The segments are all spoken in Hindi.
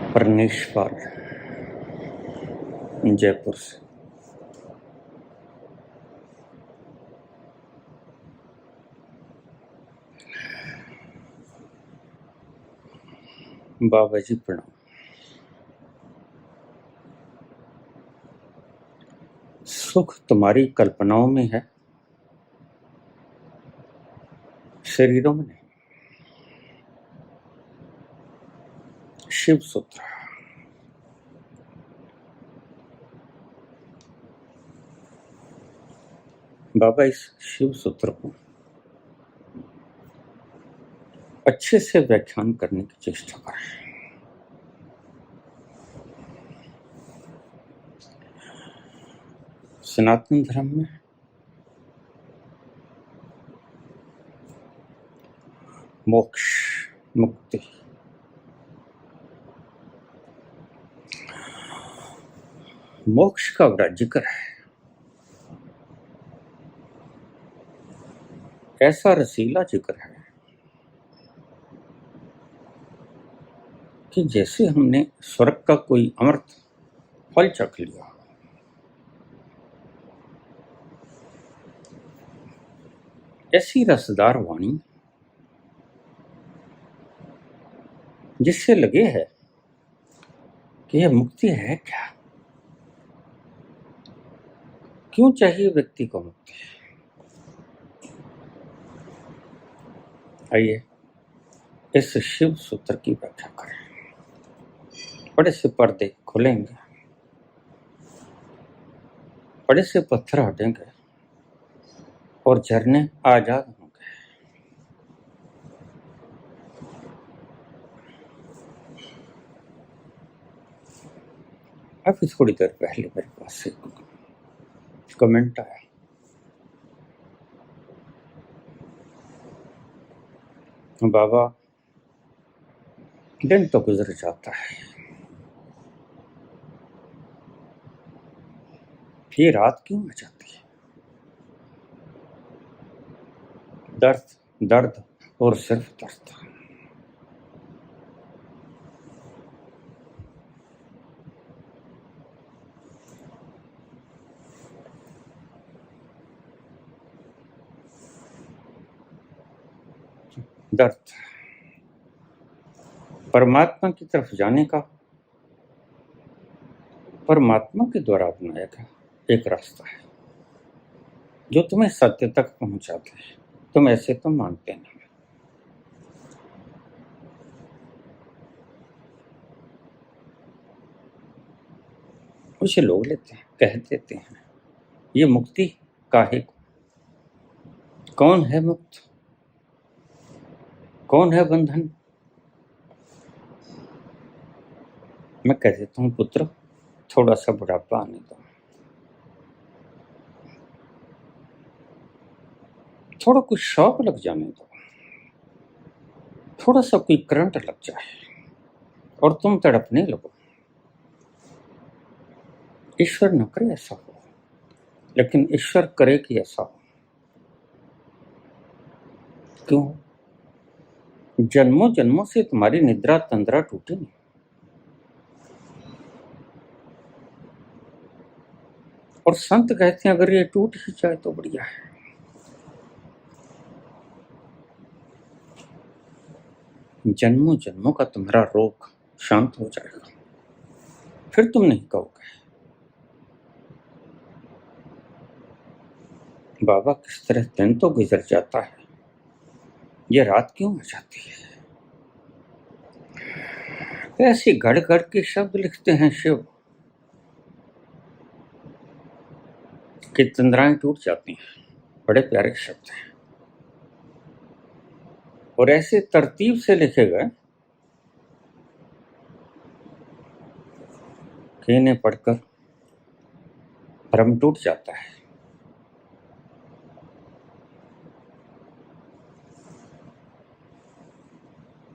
परनेश पाल, जयपुर से। बाबा जी प्रणाम। सुख तुम्हारी कल्पनाओं में है, शरीरों में नहीं। शिव सूत्र। बाबा इस शिव सूत्र को अच्छे से व्याख्यान करने की चेष्टा कर रहे हैं। सनातन धर्म में मोक्ष, मुक्ति, मोक्ष का बड़ा जिक्र है। ऐसा रसीला जिक्र है कि जैसे हमने स्वर्ग का कोई अमृत फल चख लिया। ऐसी रसदार वाणी जिससे लगे है कि यह मुक्ति है क्या, क्यों चाहिए व्यक्ति को मुक्ति। आइए इस शिव सूत्र की व्याख्या करें। बड़े से पर्दे खुलेंगे, बड़े से पत्थर हटेंगे और झरने आजाद होंगे। अभी थोड़ी देर पहले मेरे पास एक कमेंट आया, बाबा दिन तो गुजर जाता है, फिर रात क्यों आ जाती है। दर्द दर्द और सिर्फ दर्द। दर्द परमात्मा की तरफ जाने का, परमात्मा के द्वारा अपनाया गया एक रास्ता है जो तुम्हें सत्य तक पहुंचाते हैं। तुम ऐसे तो मानते नहीं। कुछ लोग लेते हैं, कह देते हैं ये मुक्ति काहे को, कौन है मुक्त, कौन है बंधन। मैं कह देता हूं पुत्र, थोड़ा सा बुढ़ापा आने दो, थोड़ा कुछ शौक लग जाने दो, थोड़ा सा कोई करंट लग जाए और तुम तड़पने लगो। ईश्वर न करे ऐसा हो, लेकिन ईश्वर करे कि ऐसा हो। क्यों? जन्मों जन्मों से तुम्हारी निद्रा तंद्रा टूटी नहीं, और संत कहते हैं अगर ये टूट ही जाए तो बढ़िया है। जन्मों जन्मों का तुम्हारा रोग शांत हो जाएगा, फिर तुम नहीं कहोगे बाबा किस तरह दिन तो गुजर जाता है, ये रात क्यों आ जाती है। ऐसे घड़ घड़ के शब्द लिखते हैं शिव कि तंद्राएं टूट जाती हैं। बड़े प्यारे शब्द हैं और ऐसे तरतीब से लिखे गए कि इन्हें पढ़कर भ्रम टूट जाता है।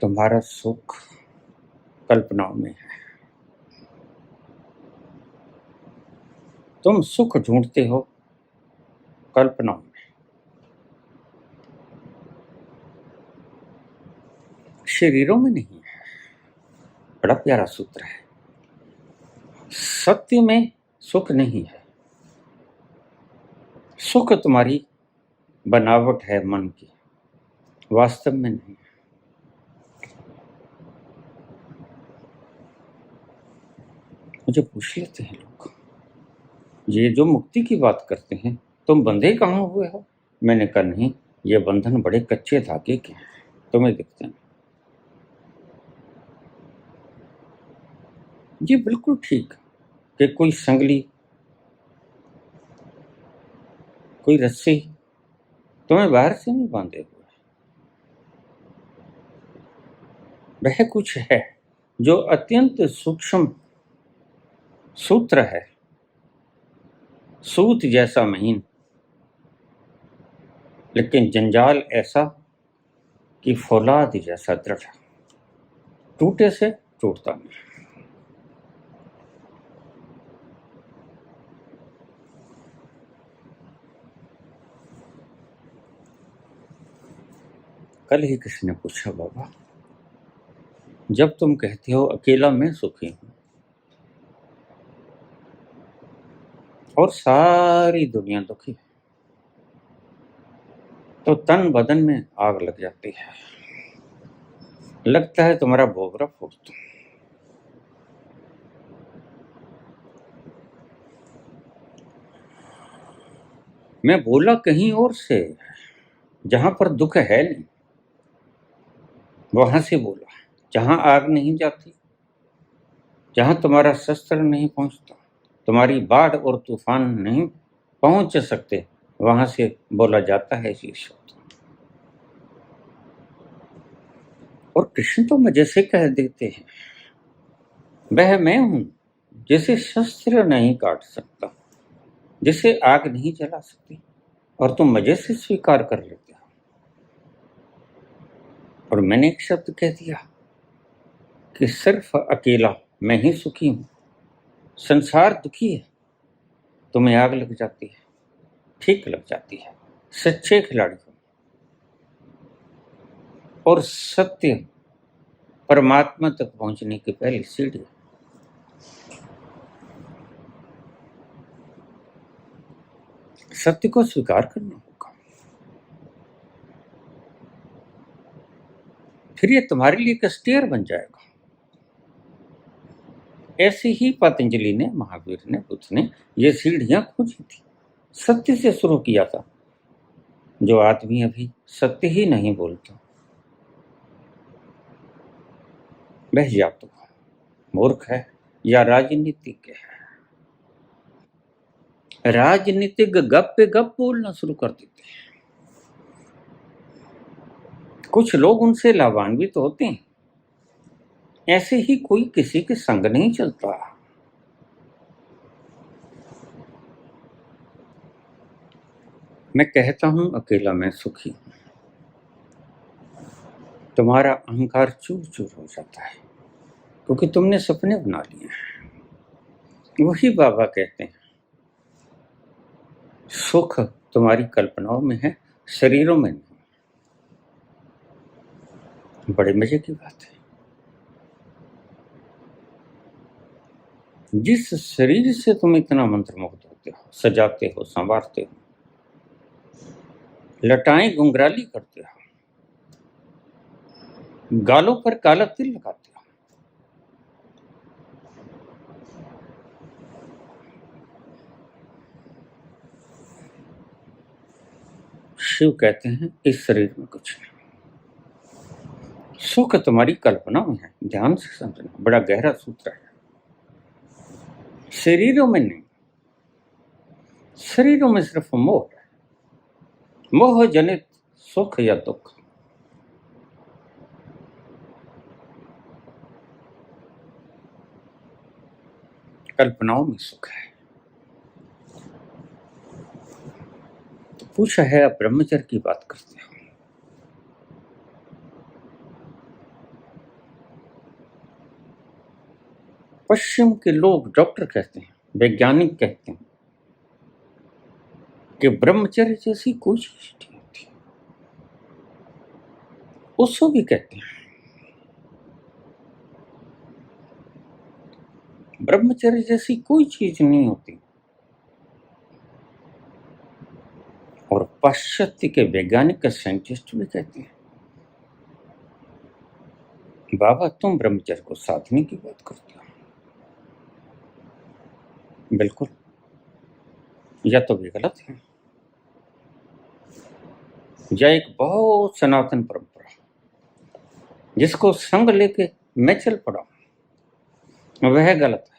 तुम्हारा सुख कल्पनाओं में है, तुम सुख ढूंढते हो कल्पनाओं में, शरीरों में नहीं है। बड़ा प्यारा सूत्र है। सत्य में सुख नहीं है, सुख तुम्हारी बनावट है मन की, वास्तव में नहीं। मुझे पूछ लेते हैं लोग, ये जो मुक्ति की बात करते हैं, तुम बंधे कहाँ हुए हो? मैंने कहा नहीं, ये बंधन बड़े कच्चे धागे के हैं, तुम्हें दिखते हैं। ये बिल्कुल ठीक कि कोई संगली, कोई रस्सी तुम्हें बाहर से नहीं बांधे हुए, वह कुछ है जो अत्यंत सूक्ष्म सूत्र है, सूत जैसा महीन, लेकिन जंजाल ऐसा कि फौलाद जैसा दृढ़, टूटे से टूटता नहीं। कल ही किसी ने पूछा, बाबा जब तुम कहते हो अकेला मैं सुखी हूं और सारी दुनिया दुखी है, तो तन बदन में आग लग जाती है, लगता है तुम्हारा भोगरा फूट दूं। मैं बोला कहीं और से, जहां पर दुख है नहीं, वहां से बोला, जहां आग नहीं जाती, जहां तुम्हारा शस्त्र नहीं पहुंचता, तुम्हारी बाढ़ और तूफान नहीं पहुंच सकते, वहां से बोला जाता है ये शब्द। और कृष्ण तो मजे से कह देते हैं, वह मैं हूं जिसे शस्त्र नहीं काट सकता, जिसे आग नहीं जला सकती, और तुम मजे से स्वीकार कर लेते हो। और मैंने एक शब्द कह दिया कि सिर्फ अकेला मैं ही सुखी हूं, संसार दुखी है, तुम्हें आग लग जाती है, ठीक लग जाती है, सच्चे खिलाड़ी हो। और सत्य परमात्मा तक पहुंचने की पहली सीढ़ी है। सत्य को स्वीकार करना होगा, फिर ये तुम्हारे लिए एक स्टेयर बन जाएगा। ऐसे ही पतंजलि ने, महावीर ने, बुद्ध ने ये सीढ़ियां खोजी थी, सत्य से शुरू किया था। जो आदमी अभी सत्य ही नहीं बोलता, वह या तो मूर्ख है या राजनीतिक है। राजनीतिक गप पे गप बोलना शुरू कर देते हैं, कुछ लोग उनसे लाभान्वित तो होते हैं, ऐसे ही कोई किसी के संग नहीं चलता। मैं कहता हूं अकेला मैं सुखी हूं, तुम्हारा अहंकार चूर चूर हो जाता है, क्योंकि तुमने सपने बना लिए हैं। वही बाबा कहते हैं, सुख तुम्हारी कल्पनाओं में है, शरीरों में नहीं। बड़े मजे की बात है, जिस शरीर से तुम इतना मंत्रमुग्ध होते हो, सजाते हो, संवारते हो, लटाएं घुंघराली करते हो, गालों पर काला तिल लगाते हो, शिव कहते हैं इस शरीर में कुछ नहीं, सुख तुम्हारी कल्पना में है। ध्यान से समझना, बड़ा गहरा सूत्र है। शरीरों में नहीं, शरीरों में सिर्फ मोह है, मोह जनित सुख या दुख। कल्पनाओं में सुख है। तो पूछा है, अब ब्रह्मचर्य की बात करते हो। पश्चिम के लोग, डॉक्टर कहते हैं, वैज्ञानिक कहते हैं कि ब्रह्मचर्य जैसी कोई चीज नहीं होती। उसको भी कहते हैं ब्रह्मचर्य जैसी कोई चीज नहीं होती। और पाश्चात्य के वैज्ञानिक साइंटिस्ट भी कहते हैं, बाबा तुम ब्रह्मचर्य को साधने की बात करते हो। बिल्कुल, या तो भी गलत है, या एक बहुत सनातन परंपरा जिसको संग लेके मैं चल पड़ा, वह गलत है।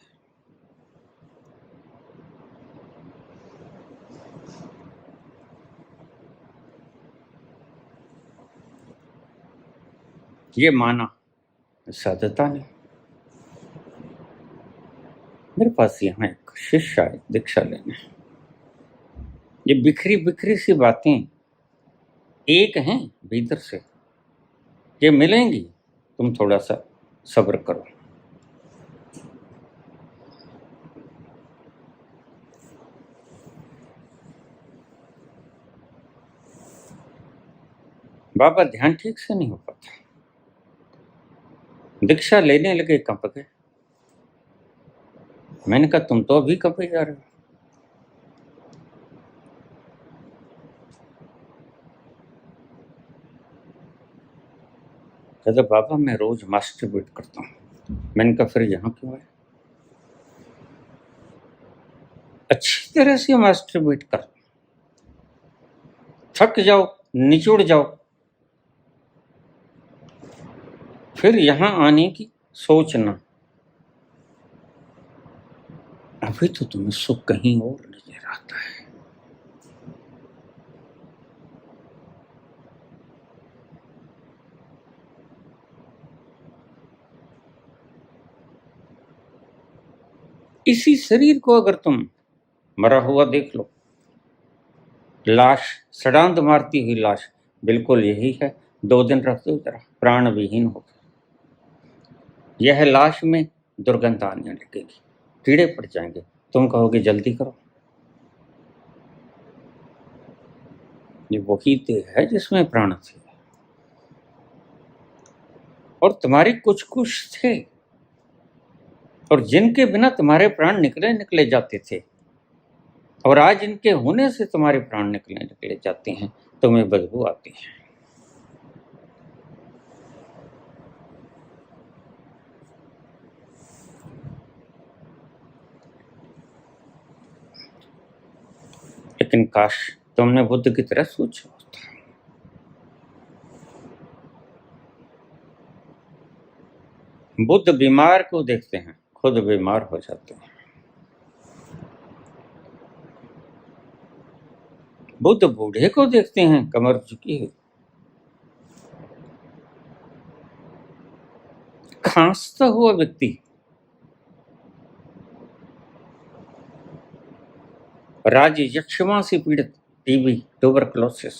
ये माना साधता ने। मेरे पास यहाँ एक शिष्य आए दीक्षा लेने। ये बिखरी बिखरी सी बातें एक हैं भीतर से, ये मिलेंगी, तुम थोड़ा सा सब्र करो। बाबा ध्यान ठीक से नहीं हो पाता, दीक्षा लेने लगे, कंप गए। मैंने कहा तुम तो अभी कंपे जा रहे हो। कहते बाबा मैं रोज मास्टरबेट करता हूँ। मैंने कहा फिर यहाँ क्यों है? अच्छी तरह से मास्टरबेट कर, थक जाओ, निचुड़ जाओ, फिर यहाँ आने की सोचना। अभी तो तुम्हें सुख कहीं और नजर आता है। इसी शरीर को अगर तुम मरा हुआ देख लो, लाश, सड़ांध मारती हुई लाश, बिल्कुल यही है। 2 दिन रख दो जरा, प्राण विहीन हो गया। यह लाश में दुर्गंध आने लगेगी, कीड़े पड़ जाएंगे, तुम कहोगे जल्दी करो। ये वही देह है जिसमें प्राण थे, और तुम्हारे कुछ कुछ थे, और जिनके बिना तुम्हारे प्राण निकले निकले जाते थे, और आज इनके होने से तुम्हारे प्राण निकले निकले जाते हैं, तुम्हें बदबू आती है। लेकिन काश तुमने बुद्ध की तरह सोचा होता। बुद्ध बीमार को देखते हैं, खुद बीमार हो जाते हैं। बुद्ध बूढ़े को देखते हैं, कमर झुकी हुई। खांसता हुआ व्यक्ति राज्य यक्षमा से पीड़ित, टीबी, ट्यूबरकुलोसिस,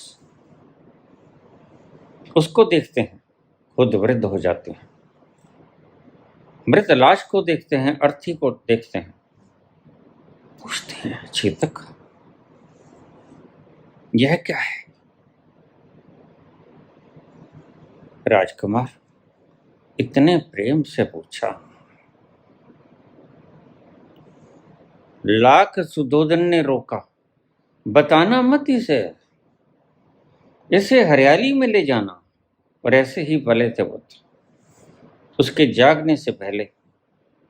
उसको देखते हैं, खुद वृद्ध हो जाते हैं। मृत लाश को देखते हैं, अर्थी को देखते हैं, पूछते हैं चेतक यह क्या है? राजकुमार इतने प्रेम से पूछा। लाख सुधोधन ने रोका, बताना मत इसे हरियाली में ले जाना। और ऐसे ही भले थे बुद्ध। उसके जागने से पहले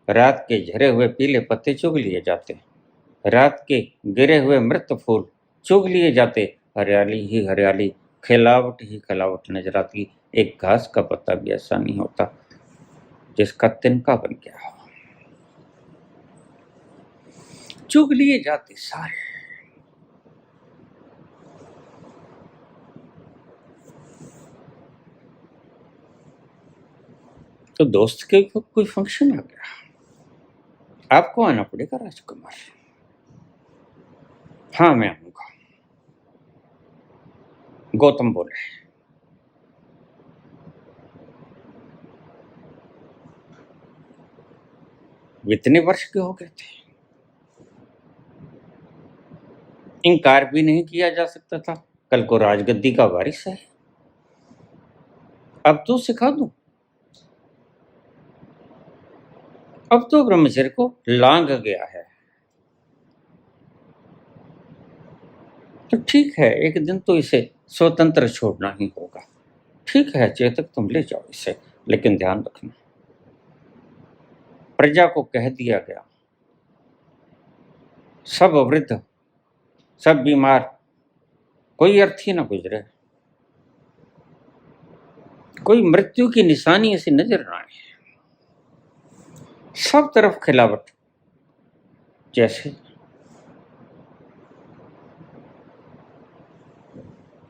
रात के झरे हुए पीले पत्ते चुग लिए जाते, रात के गिरे हुए मृत फूल चुग लिए जाते, हरियाली ही हरियाली, खिलावट ही खिलावट नजर आती। एक घास का पत्ता भी ऐसा नहीं होता जिसका तिनका बन गया हो। चुग लिए जाते सारे। तो दोस्त के कोई फंक्शन आ गया, आपको आना पड़ेगा राजकुमार। हाँ मैं आऊंगा, गौतम बोले। इतने वर्ष के हो गए थे, इनकार भी नहीं किया जा सकता था। कल को राजगद्दी का वारिस है, अब तो सिखा दूं। अब तो ब्रह्मचर्य को लांघ गया है। तो ठीक है, एक दिन तो इसे स्वतंत्र छोड़ना ही होगा। ठीक है चेतक, तुम ले जाओ इसे, लेकिन ध्यान रखना प्रजा को कह दिया गया, सब वृद्ध, सब बीमार, कोई अर्थी न गुजरे, कोई मृत्यु की निशानी ऐसी नजर न आए। सब तरफ खिलावट, जैसे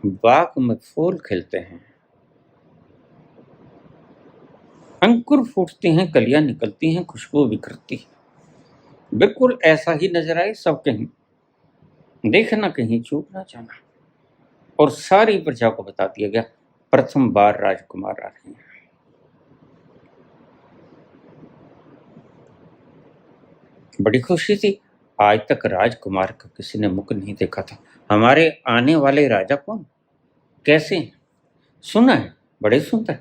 बाग में फूल खिलते हैं, अंकुर फूटते हैं, कलियां निकलती हैं, खुशबू बिखरती है। बिल्कुल ऐसा ही नजर आए सब कहीं, देखना कहीं चूक ना जाना। और सारी प्रजा को बता दिया गया, प्रथम बार राजकुमार आ रहे हैं। बड़ी खुशी थी, आज तक राजकुमार का किसी ने मुख नहीं देखा था। हमारे आने वाले राजा कौन, कैसे हैं? सुना है, बड़े सुंदर।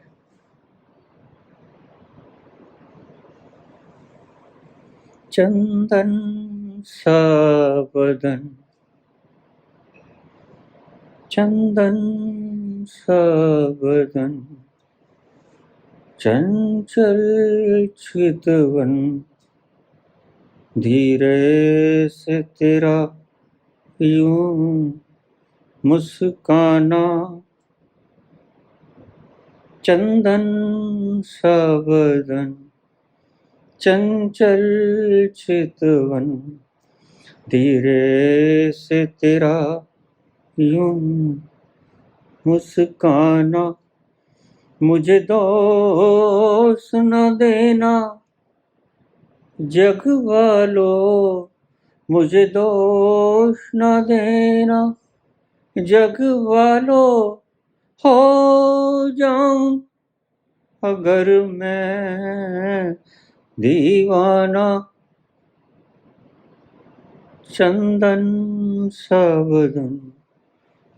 चंदन सा बदन, चंदन सा बदन, चंचल चितवन, धीरे से तेरा यूं मुस्काना, चंदन सा बदन, चंचल चितवन, धीरे से तेरा यूं मुस्काना, मुझे दोष न देना जग वालों, मुझे दोष न देना जग वालों, हो जाऊं अगर मैं दीवाना, चंदन सा बदन,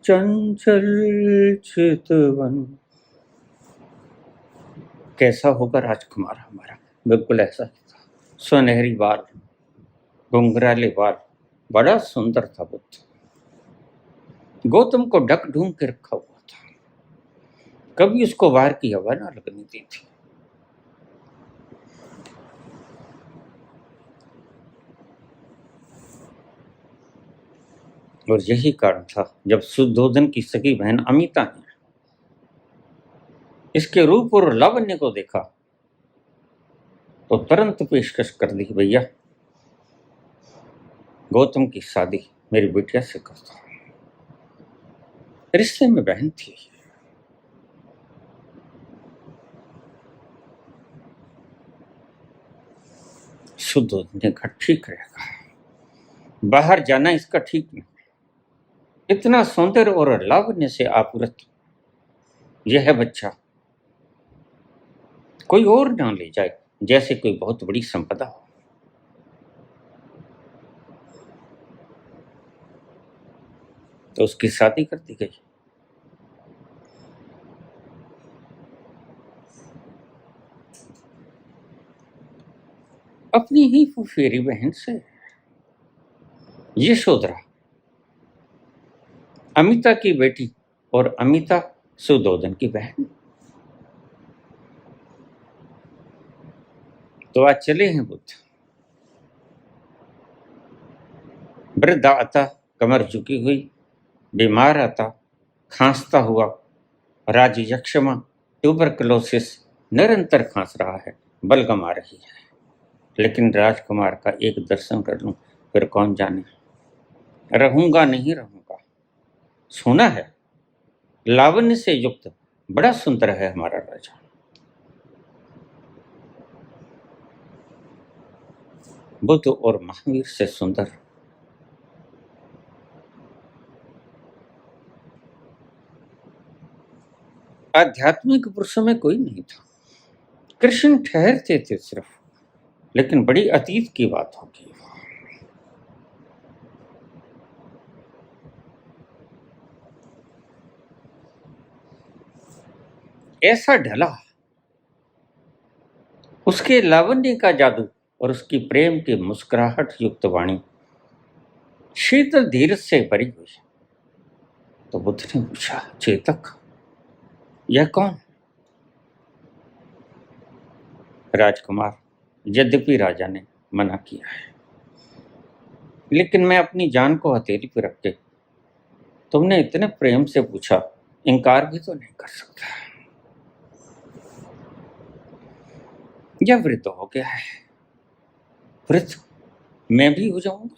चंचल चितवन। कैसा होगा राजकुमार हमारा? बिल्कुल ऐसा ही था, सुनहरी बाल, घुंघराले बाल, बड़ा सुंदर था बुद्ध। गौतम को ढक ढूंढ के रखा हुआ था, कभी उसको बाहर की हवा ना लगने दी थी। और यही कारण था, जब शुद्धोधन की सगी बहन अमिता ने इसके रूप और लावण्य को देखा तो तुरंत पेशकश कर दी, भैया गौतम की शादी मेरी बेटिया से करता। रिश्ते में बहन थी। शुद्धोधन ने कहा, ठीक रहेगा, बाहर जाना इसका ठीक नहीं, इतना सौंदर्य और लावण्य से आपूरित यह बच्चा कोई और ना ले जाए, जैसे कोई बहुत बड़ी संपदा हो। तो उसकी शादी कर दी गई। अपनी ही फुफेरी बहन से, यशोधरा अमिता की बेटी और अमिता सुद्धोधन की बहन। तो आज चले हैं बुद्ध। वृद्ध आता, कमर झुकी हुई, बीमार आता, खांसता हुआ, राज यक्षमा ट्यूबरकुलोसिस निरंतर खांस रहा है, बलगम आ रही है। लेकिन राजकुमार का एक दर्शन कर लूं, फिर कौन जाने, रहूंगा नहीं रहूंगा। सुना है लावण्य से युक्त बड़ा सुंदर है हमारा राजा। बुद्ध और महावीर से सुंदर आध्यात्मिक पुरुषों में कोई नहीं था। कृष्ण ठहरते थे सिर्फ, लेकिन बड़ी अतीत की बात होगी। ऐसा ढला, उसके लावण्य का जादू और उसकी प्रेम की मुस्कुराहट युक्त वाणी शीतल धीरज से भरी हुई। तो बुद्ध ने पूछा, चेतक, यह कौन? राजकुमार, यद्यपि राजा ने मना किया है, लेकिन मैं अपनी जान को हथेली पर रख के तुमने इतने प्रेम से पूछा, इनकार भी तो नहीं कर सकता। यह वृद्ध हो गया है। वृद्ध मैं भी हो जाऊंगा?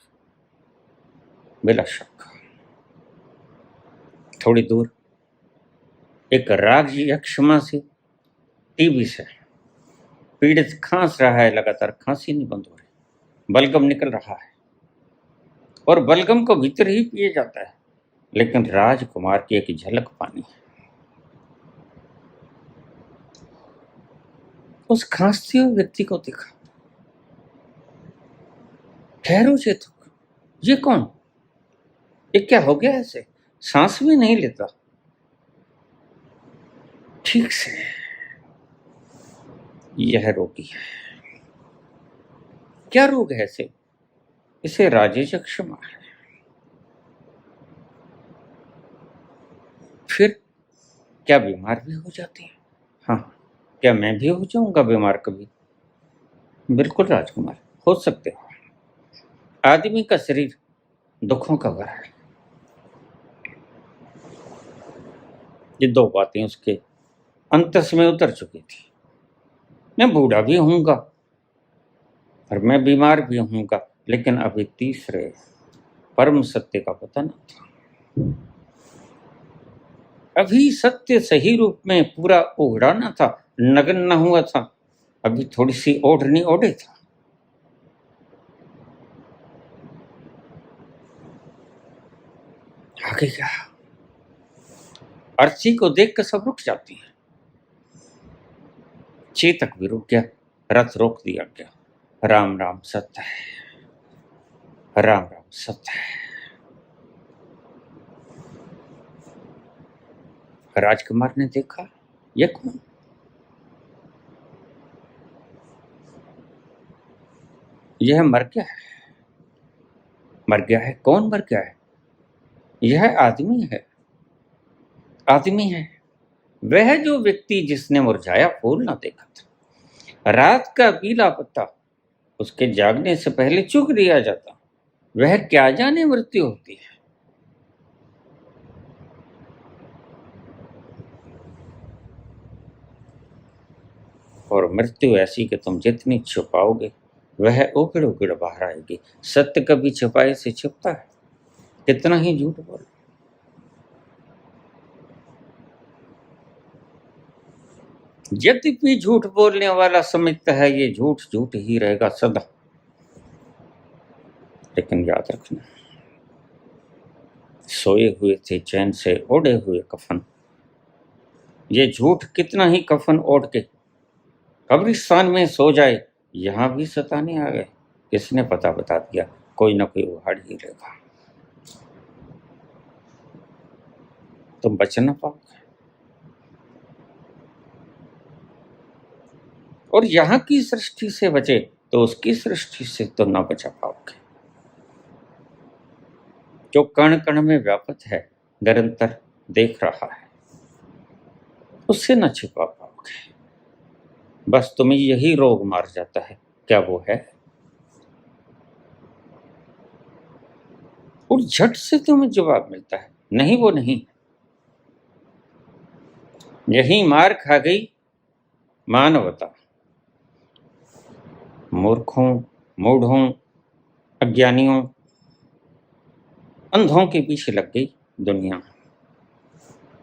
बिला शक। थोड़ी दूर एक राग यक्षमा से टीबी से पीड़ित खांस रहा है। लगातार खांसी नहीं बंद हो रही, बलगम निकल रहा है और बलगम को भीतर ही पिए जाता है, लेकिन राजकुमार की एक झलक पानी है। उस खांसते हुए व्यक्ति को देखा। ठहरो चेतक, ये कौन? ये क्या हो गया? ऐसे सांस भी नहीं लेता ठीक से। यह रोगी है। क्या रोग है इसे? इसे राजयक्षमा है। फिर क्या बीमार भी हो जाती है? हाँ, क्या मैं भी हो जाऊंगा बीमार कभी? बिल्कुल राजकुमार, हो सकते हो। आदमी का शरीर दुखों का भरा है। ये दो बातें उसके अंतस में उतर चुकी थी। मैं बूढ़ा भी होऊंगा और मैं बीमार भी होऊंगा, लेकिन अभी तीसरे परम सत्य का पता न था। अभी सत्य सही रूप में पूरा उघड़ा न था, नग्न न हुआ था। अभी थोड़ी सी ओढ़नी ओढ़े था। आगे क्या? अर्ची को देखकर सब रुक जाती है। चेतक भी रुक गया, रथ रोक दिया गया। राम राम सत्य है, राम राम सत्य है। राजकुमार ने देखा, यह कौन? यह मर गया है। मर गया है? कौन मर गया है? यह आदमी है। आदमी है वह जो व्यक्ति जिसने मुरझाया फूल ना देखा था, रात का पीला पत्ता उसके जागने से पहले चुग दिया जाता। वह क्या जाने मृत्यु होती है। और मृत्यु ऐसी कि तुम जितनी छुपाओगे वह उगड़ उगड़ बाहर आएगी। सत्य कभी छुपाए से छुपता है? कितना ही झूठ बोल। यद्यपि झूठ बोलने वाला समझता है ये झूठ झूठ ही रहेगा सदा, लेकिन याद रखना, सोए हुए थे चैन से ओढ़े हुए कफन। ये झूठ कितना ही कफन ओढ़ के कब्रिस्तान में सो जाए, यहां भी सताने आ गए। किसने पता बता दिया? कोई ना कोई उहाड़ ही लेगा। तुम बच ना पाओगे। और यहां की सृष्टि से बचे तो उसकी सृष्टि से तो ना बचा पाओगे। जो कण कण में व्यापक है, निरंतर देख रहा है, उससे न छिपा पाओगे। बस तुम्हें यही रोग मार जाता है। क्या वो है? और झट से तुम्हें जवाब मिलता है, नहीं वो नहीं। यही मार खा गई मानवता। मूर्खों, मूढ़ों, अज्ञानियों, अंधों के पीछे लग गई दुनिया।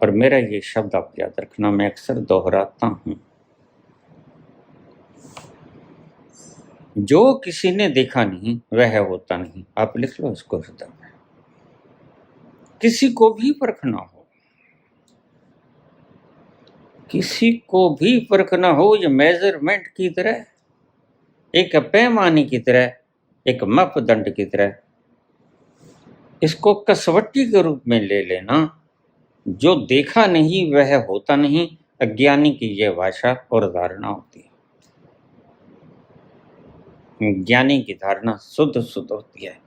और मेरा ये शब्द आप याद रखना, मैं अक्सर दोहराता हूं। जो किसी ने देखा नहीं वह होता नहीं। आप लिख लो इसको हृदय में। किसी को भी परखना हो, किसी को भी परखना हो, ये मेजरमेंट की तरह, एक पैमाने की तरह, एक मापदंड की तरह इसको कसवट्टी के रूप में ले लेना। जो देखा नहीं वह होता नहीं, अज्ञानी की यह भाषा और धारणा होती है। ज्ञानी की धारणा शुद्ध शुद्ध होती है।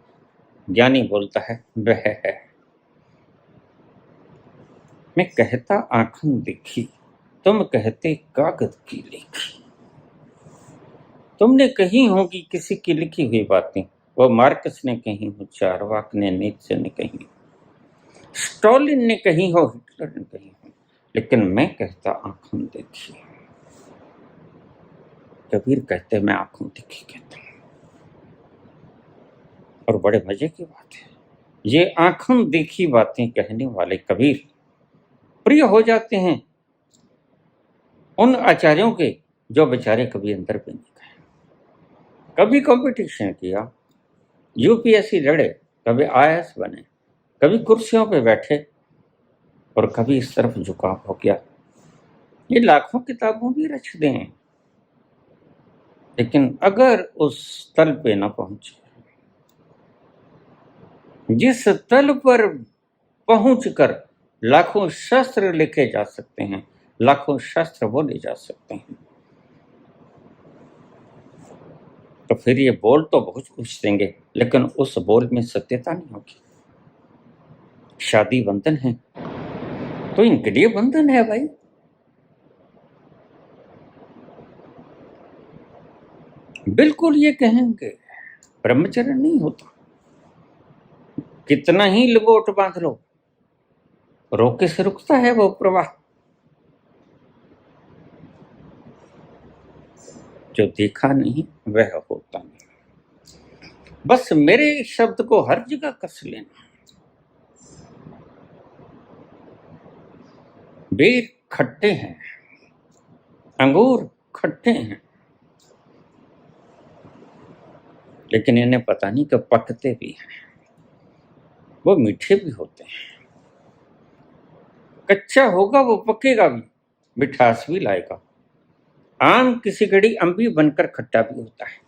ज्ञानी बोलता है वह है। मैं कहता आँखों देखी, तुम कहते कागज की लिखी। तुमने कही होगी किसी की लिखी हुई बातें, वो मार्कस ने कही हो, चारवाक ने, नीत्शे ने कही, स्टॉलिन ने कही हो, हिटलर ने कही हो, लेकिन मैं कहता आँखों देखी। कबीर कहते मैं आँखों देखी कहता हूँ। और बड़े मजे की बात है, ये आँखों देखी बातें कहने वाले कबीर प्रिय हो जाते हैं उन आचार्यों के जो बेचारे कभी अंदर पे नहीं गए, कभी कंपटीशन किया, यूपीएससी लड़े, कभी आईएएस बने, कभी कुर्सियों पे बैठे और कभी इस तरफ झुकाव हो गया। ये लाखों किताबों भी रच दें, लेकिन अगर उस तल पे न पहुंचे, जिस तल पर पहुंचकर लाखों शस्त्र लिखे जा सकते हैं, लाखों शस्त्र बोले जा सकते हैं, तो फिर ये बोल तो बहुत कुछ देंगे, लेकिन उस बोल में सत्यता नहीं होगी। शादी बंधन है तो इनके लिए बंधन है भाई। बिल्कुल ये कहेंगे ब्रह्मचर्य नहीं होता, कितना ही लंगोट बांध लो, रोके से रुकता है वो प्रवाह। जो देखा नहीं वह होता नहीं। बस मेरे शब्द को हर जगह कस लेना। बेर खट्टे हैं, अंगूर खट्टे हैं, लेकिन इन्हें पता नहीं कि पकते भी हैं, वो मीठे भी होते हैं। कच्चा होगा वो पकेगा भी, मिठास भी लाएगा। आम किसी घड़ी अम्बी बनकर खट्टा भी होता है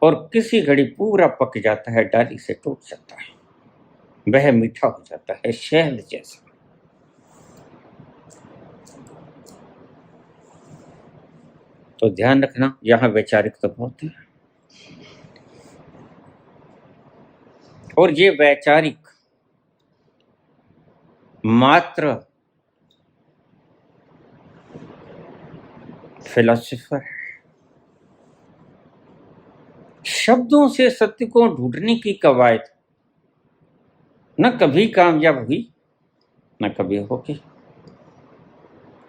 और किसी घड़ी पूरा पक जाता है, डाली से टूट जाता है, वह मीठा हो जाता है, शहद जैसा। तो ध्यान रखना, यहां वैचारिक तो बहुत है, और ये वैचारिक मात्र फिलोसोफर है। शब्दों से सत्य को ढूंढने की कवायद न कभी कामयाब हुई न कभी होगी।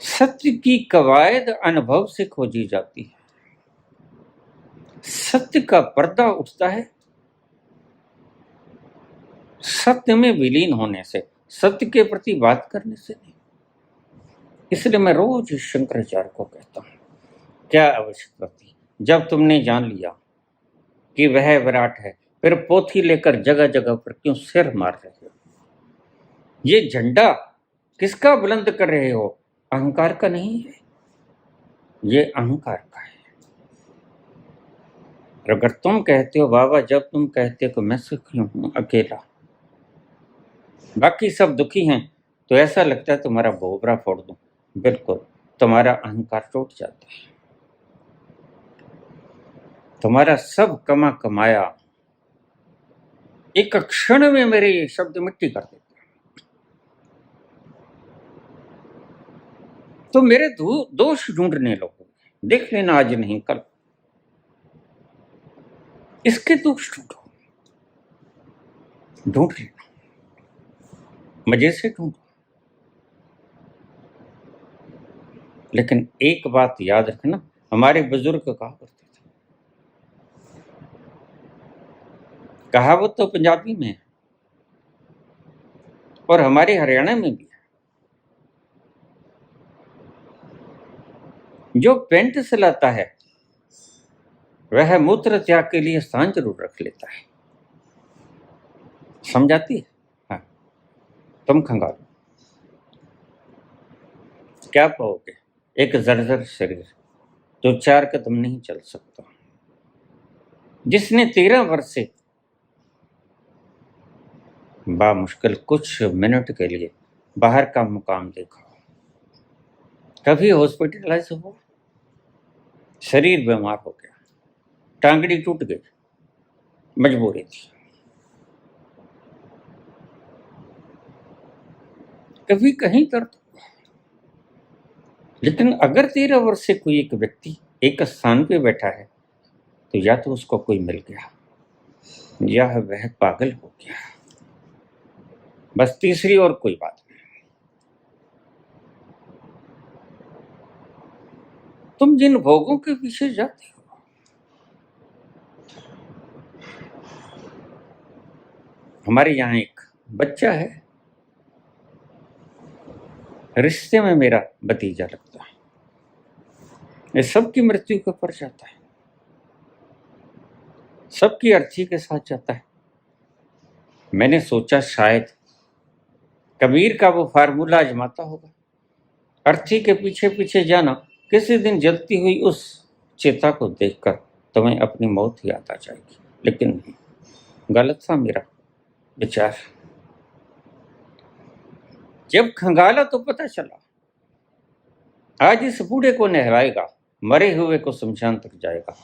सत्य की कवायद अनुभव से खोजी जाती है। सत्य का पर्दा उठता है सत्य में विलीन होने से, सत्य के प्रति बात करने से नहीं। इसलिए मैं रोज शंकराचार्य को कहता हूं, क्या आवश्यकता थी जब तुमने जान लिया कि वह विराट है, फिर पोथी लेकर जगह जगह पर क्यों सिर मार रहे हो? ये झंडा किसका बुलंद कर रहे हो? अहंकार का नहीं है, ये अहंकार का है। अगर तुम कहते हो बाबा, जब तुम कहते हो कि मैं सुखी हूं अकेला, बाकी सब दुखी हैं, तो ऐसा लगता है तुम्हारा भोबरा फोड़ दूं। बिल्कुल, तुम्हारा अहंकार टूट जाता है, तुम्हारा सब कमा कमाया एक क्षण में मेरे ये शब्द मिट्टी कर देते हैं। तो मेरे दोष ढूंढने लोगों, देख लेना आज नहीं कल, इसके दोष ढूंढो, ढूंढ लेना, मजे से ढूंढो। लेकिन एक बात याद रखना, हमारे बुजुर्ग कहा करते थे, कहावत तो पंजाबी में है और हमारे हरियाणा में भी है, जो पेंट सिलाता है वह मूत्र त्याग के लिए स्थान जरूर रख लेता है। समझाती है? हाँ, तुम खंगालो, क्या पाओगे? एक जर्जर शरीर जो 4 कदम नहीं चल सकता, जिसने 13 वर्ष से बामुश्किल कुछ मिनट के लिए बाहर का मुकाम देखा, कभी हॉस्पिटलाइज हुआ, शरीर बीमार हो गया, टांगड़ी टूट गई, मजबूरी थी। कभी कहीं दर्द, लेकिन अगर 13 वर्ष से कोई एक व्यक्ति एक स्थान पे बैठा है तो या तो उसको कोई मिल गया या वह पागल हो गया, बस तीसरी और कोई बात नहीं। तुम जिन भोगों के पीछे जाते हो, हमारे यहाँ एक बच्चा है, रिश्ते में मेरा भतीजा लगता है, ये सबकी मृत्यु के ऊपर जाता है, सबकी अर्थी के साथ जाता है। मैंने सोचा शायद कबीर का वो फार्मूला आजमाता होगा, अर्थी के पीछे पीछे जाना, किसी दिन जलती हुई उस चिता को देखकर तुम्हें अपनी मौत याद आ जाएगी। लेकिन नहीं, गलत था मेरा विचार। जब खंगाला तो पता चला, आज इस बूढ़े को नहलाएगा, मरे हुए को शमशान तक जाएगा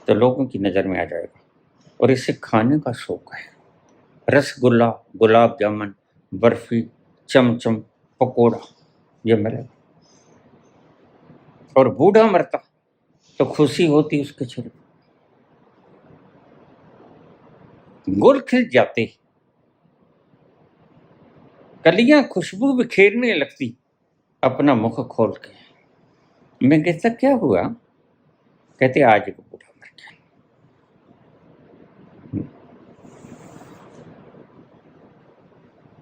तो लोगों की नजर में आ जाएगा, और इसे खाने का शौक है। रसगुल्ला, गुलाब जामुन, बर्फी, चमचम, पकोड़ा, ये मिलेगा। और बूढ़ा मरता तो खुशी होती उसके चेहरे पर, गुल खिल जाते, कलियां खुशबू बिखेरने लगती अपना मुख खोल के। मैं कहता क्या हुआ? कहते आज एक बूढ़ा मर गया।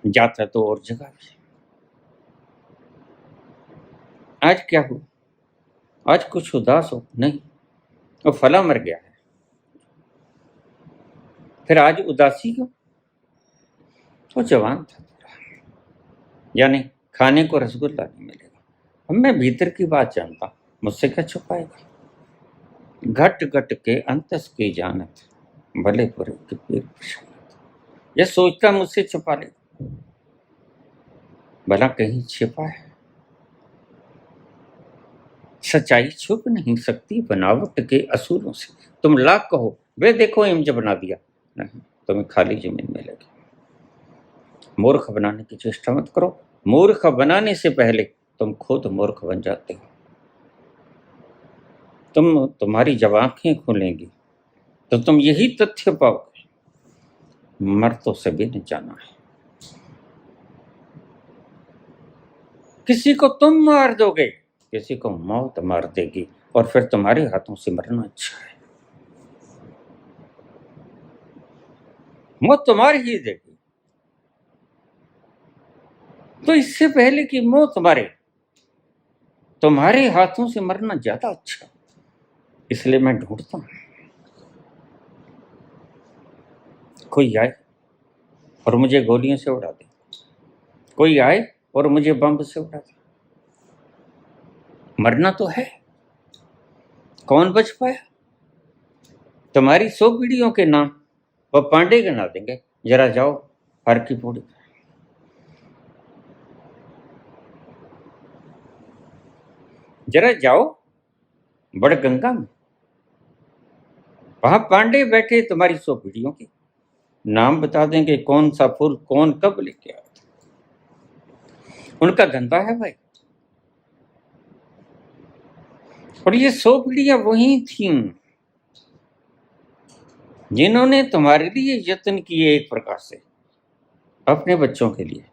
जाता तो और जगह भी। आज क्या हुआ? आज कुछ उदास हो? नहीं, वो फला मर गया है। फिर आज उदासी क्यों? वो जवान था, यानी खाने को रसगुल्ला नहीं मिलेगा। अब मैं भीतर की बात जानता, मुझसे क्या छुपाएगा? घट घट के अंतस की जानत, भले बुरे की पीर परेशान। यह सोचता मुझसे छुपा ले, भला कहीं छिपा है? सच्चाई छुप नहीं सकती बनावट के असूलों से। तुम लाख कहो, वे देखो इम्ज बना दिया, नहीं, तुम्हें खाली जमीन मिलेगी। मूर्ख बनाने की चेष्टा मत करो, मूर्ख बनाने से पहले तुम खुद मूर्ख बन जाते हो। तुम्हारी जब आंखें खुलेंगी तो तुम यही तथ्य पाओगे, मर तो सभी ने जाना है। किसी को तुम मार दोगे, किसी को मौत मार देगी, और फिर तुम्हारे हाथों से मरना अच्छा है। मौत तुम्हारी ही देगी, तो इससे पहले कि मौत मारे, तुम्हारे हाथों से मरना ज्यादा अच्छा। इसलिए मैं ढूंढता हूं कोई आए और मुझे गोलियों से उड़ा दे, कोई आए और मुझे बम से उड़ा दे। मरना तो है, कौन बच पाया? तुम्हारी 100 पीढ़ियों के नाम वह पांडे गिना देंगे। जरा जाओ हर की पौड़ी, जरा जाओ बड़गंगा में, वहां पांडे बैठे तुम्हारी 100 पीढ़ियों के नाम बता देंगे, कौन सा फूल कौन कब लेके आया था। उनका धंधा है भाई। और ये 100 पीढ़ियां वही थी जिन्होंने तुम्हारे लिए यत्न किए, एक प्रकार से अपने बच्चों के लिए,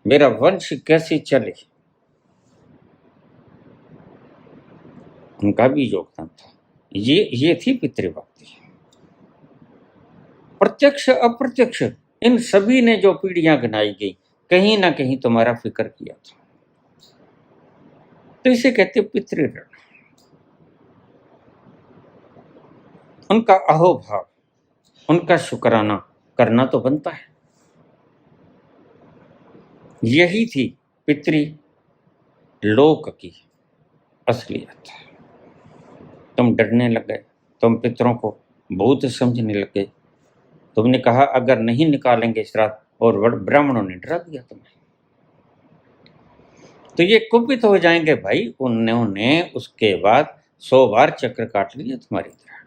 मेरा वंश कैसे चले, उनका भी योगदान था। ये थी पितृभक्ति। प्रत्यक्ष अप्रत्यक्ष इन सभी ने जो पीढ़ियां गिनाई गई, कहीं ना कहीं तुम्हारा फिक्र किया था। तो इसे कहते पितृ ऋण। उनका अहोभाव, उनका शुक्राना करना तो बनता है। यही थी पितृ लोक की असलियत। तुम डरने लगे, तुम पितरों को भूत समझने लगे। तुमने कहा अगर नहीं निकालेंगे श्राद्ध, और ब्राह्मणों ने डरा दिया तुम्हें, तो ये कुपित हो जाएंगे भाई। उन्होंने उसके बाद 100 बार चक्र काट लिया तुम्हारी तरह।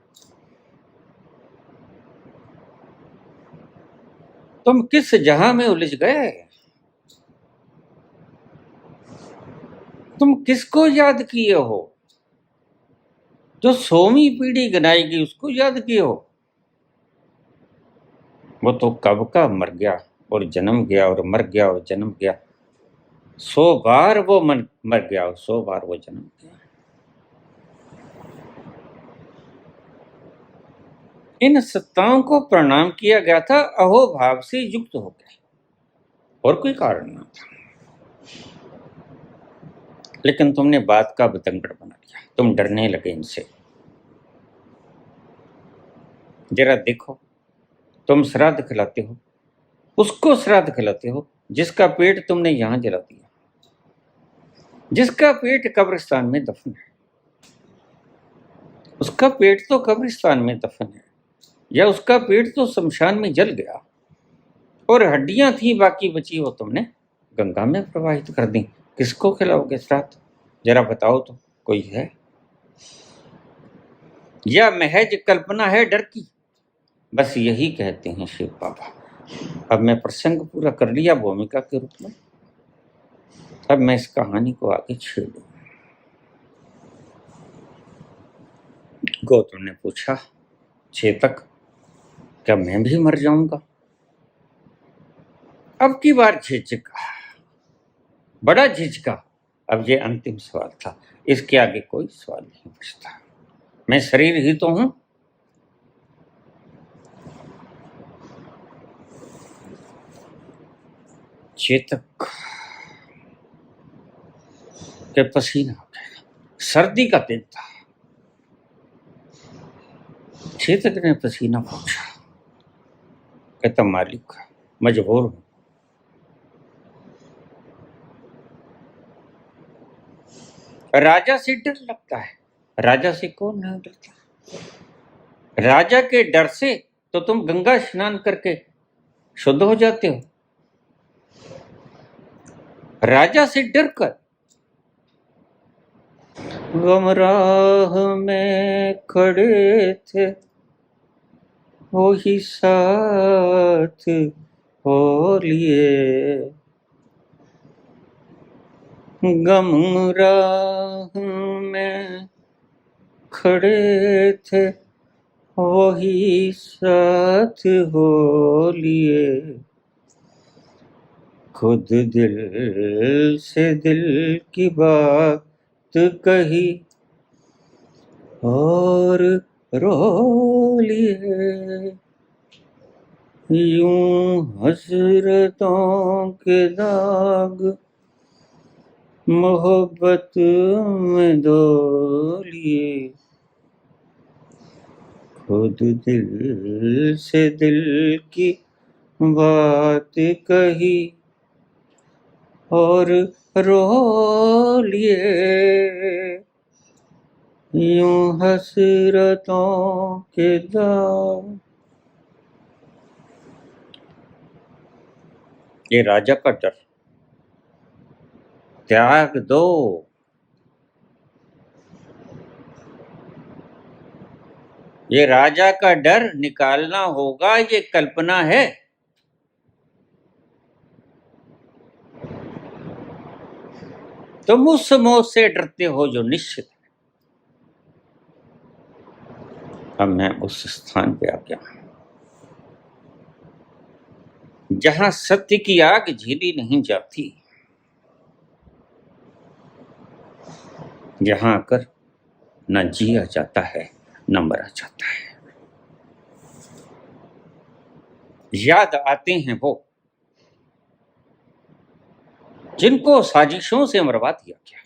तुम किस जहां में उलझ गए? तुम किसको याद किए हो? जो 100वीं पीढ़ी गिनाएगी उसको याद किए हो? वो तो कब का मर गया और जन्म गया और मर गया और जन्म गया। 100 बार वो मर गया और 100 बार वो जन्म गया। इन सत्ताओं को प्रणाम किया गया था अहोभाव से युक्त होकर, और कोई कारण ना था। लेकिन तुमने बात का बतंगड़ बना दिया, तुम डरने लगे इनसे। जरा देखो, तुम श्राद्ध खिलाते हो, उसको श्राद्ध खिलाते हो जिसका पेट तुमने यहां जला दिया, जिसका पेट कब्रिस्तान में दफन है। उसका पेट तो कब्रिस्तान में दफन है, या उसका पेट तो शमशान में जल गया, और हड्डियां थी बाकी बची वो तुमने गंगा में प्रवाहित कर दी। किसको खिलाओगे श्राद्ध? जरा बताओ तो, कोई है? या महज कल्पना है डर की? बस यही कहते हैं शिव बाबा। अब मैं प्रसंग पूरा कर लिया भूमिका के रूप में, अब मैं इस कहानी को आगे छेड़ू। गौतम ने पूछा, चेतक, क्या मैं भी मर जाऊंगा? अब की बार झिझका, बड़ा झिझका। अब ये अंतिम सवाल था, इसके आगे कोई सवाल नहीं पूछता। मैं शरीर ही तो हूं। चेतक के पसीना हो गया। सर्दी का दिन था। चेतक ने पसीना पूछा, कहता मालिक मजबूर हूं। राजा से डर लगता है। राजा से कौन नहीं डरता? राजा के डर से तो तुम गंगा स्नान करके शुद्ध हो जाते हो। राजा से डर कर गमराह में खड़े थे, वही साथ हो लिए। गमराह में खड़े थे, वही साथ हो लिए। खुद दिल से दिल की बात कही और रो लिए। यूं हसरतों के दाग मोहब्बत में धो लिए। खुद दिल से दिल की बात कही और रो लिए। यूं हसरतों के दाग। ये राजा का डर, त्याग दो। ये राजा का डर निकालना होगा, ये कल्पना है। तुम उस मौत से डरते हो जो निश्चित है। अब मैं उस स्थान पे आ गया जहां सत्य की आग झेली नहीं जाती, जहां आकर न जिया जाता है न मरा जाता है। याद आते हैं वो जिनको साजिशों से मरवा दिया गया,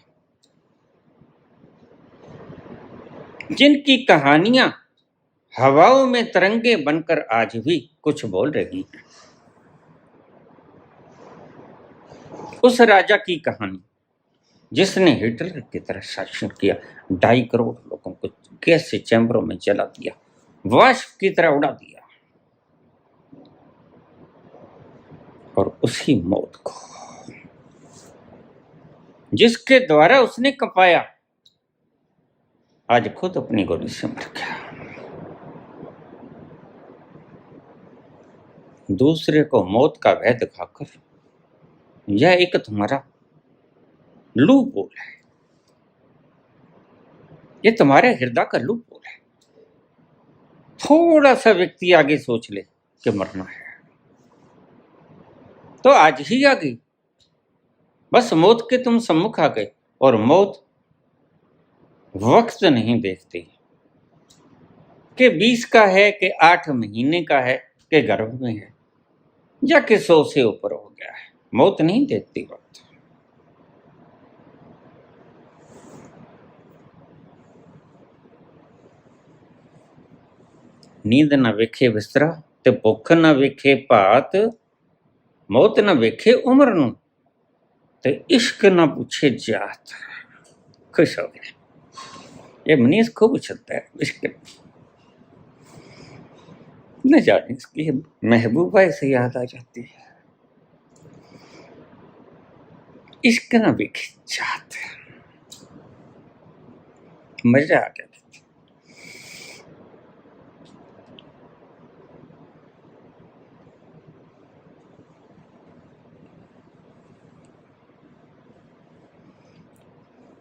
जिनकी कहानियां हवाओं में तरंगे बनकर आज भी कुछ बोल रही हैं। उस राजा की कहानी जिसने हिटलर की तरह शासन किया, 2.5 करोड़ लोगों को गैस से चैम्बरों में जला दिया, वाष्प की तरह उड़ा दिया, और उसी मौत को जिसके द्वारा उसने कपाया, आज खुद अपनी गोली से मर गया। दूसरे को मौत का भय दिखाकर, यह एक तुम्हारा लूप होल है, ये तुम्हारे हृदय का लूप होल है। थोड़ा सा व्यक्ति आगे सोच ले कि मरना है तो आज ही आ गई, बस मौत के तुम सम्मुख आ गए। और मौत वक्त नहीं देखती कि 20 का है कि 8 महीने का है कि गर्भ में है या कि 100 से ऊपर हो गया है। मौत नहीं देखती वक्त। नींद न वेखे बिस्तरा ते भुख न वेखे भात, मौत न वेखे उम्र नू ते इश्क न पूछे जात। खुश हो गया। ये मनीष खूब उछलता है इश्क। न जाने इसकी महबूबा से याद आ जाती है। इश्क न वेखे जात, मजा आ गया।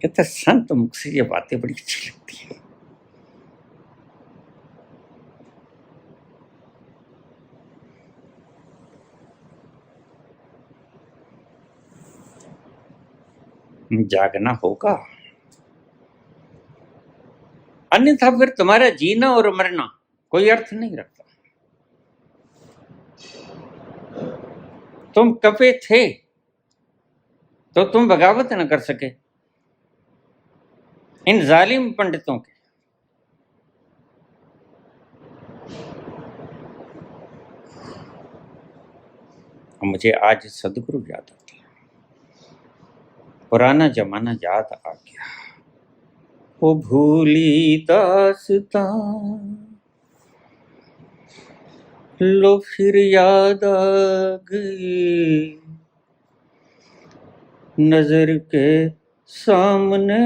कहते संत मुख से ये बातें बड़ी अच्छी लगती है। जागना होगा, अन्यथा फिर तुम्हारा जीना और मरना कोई अर्थ नहीं रखता। तुम कपे थे तो तुम बगावत न कर सके इन जालिम पंडितों के। मुझे आज सदगुरु याद आते हैं, पुराना जमाना याद आ गया। वो भूली दास्तां लो फिर याद आ गई, नजर के सामने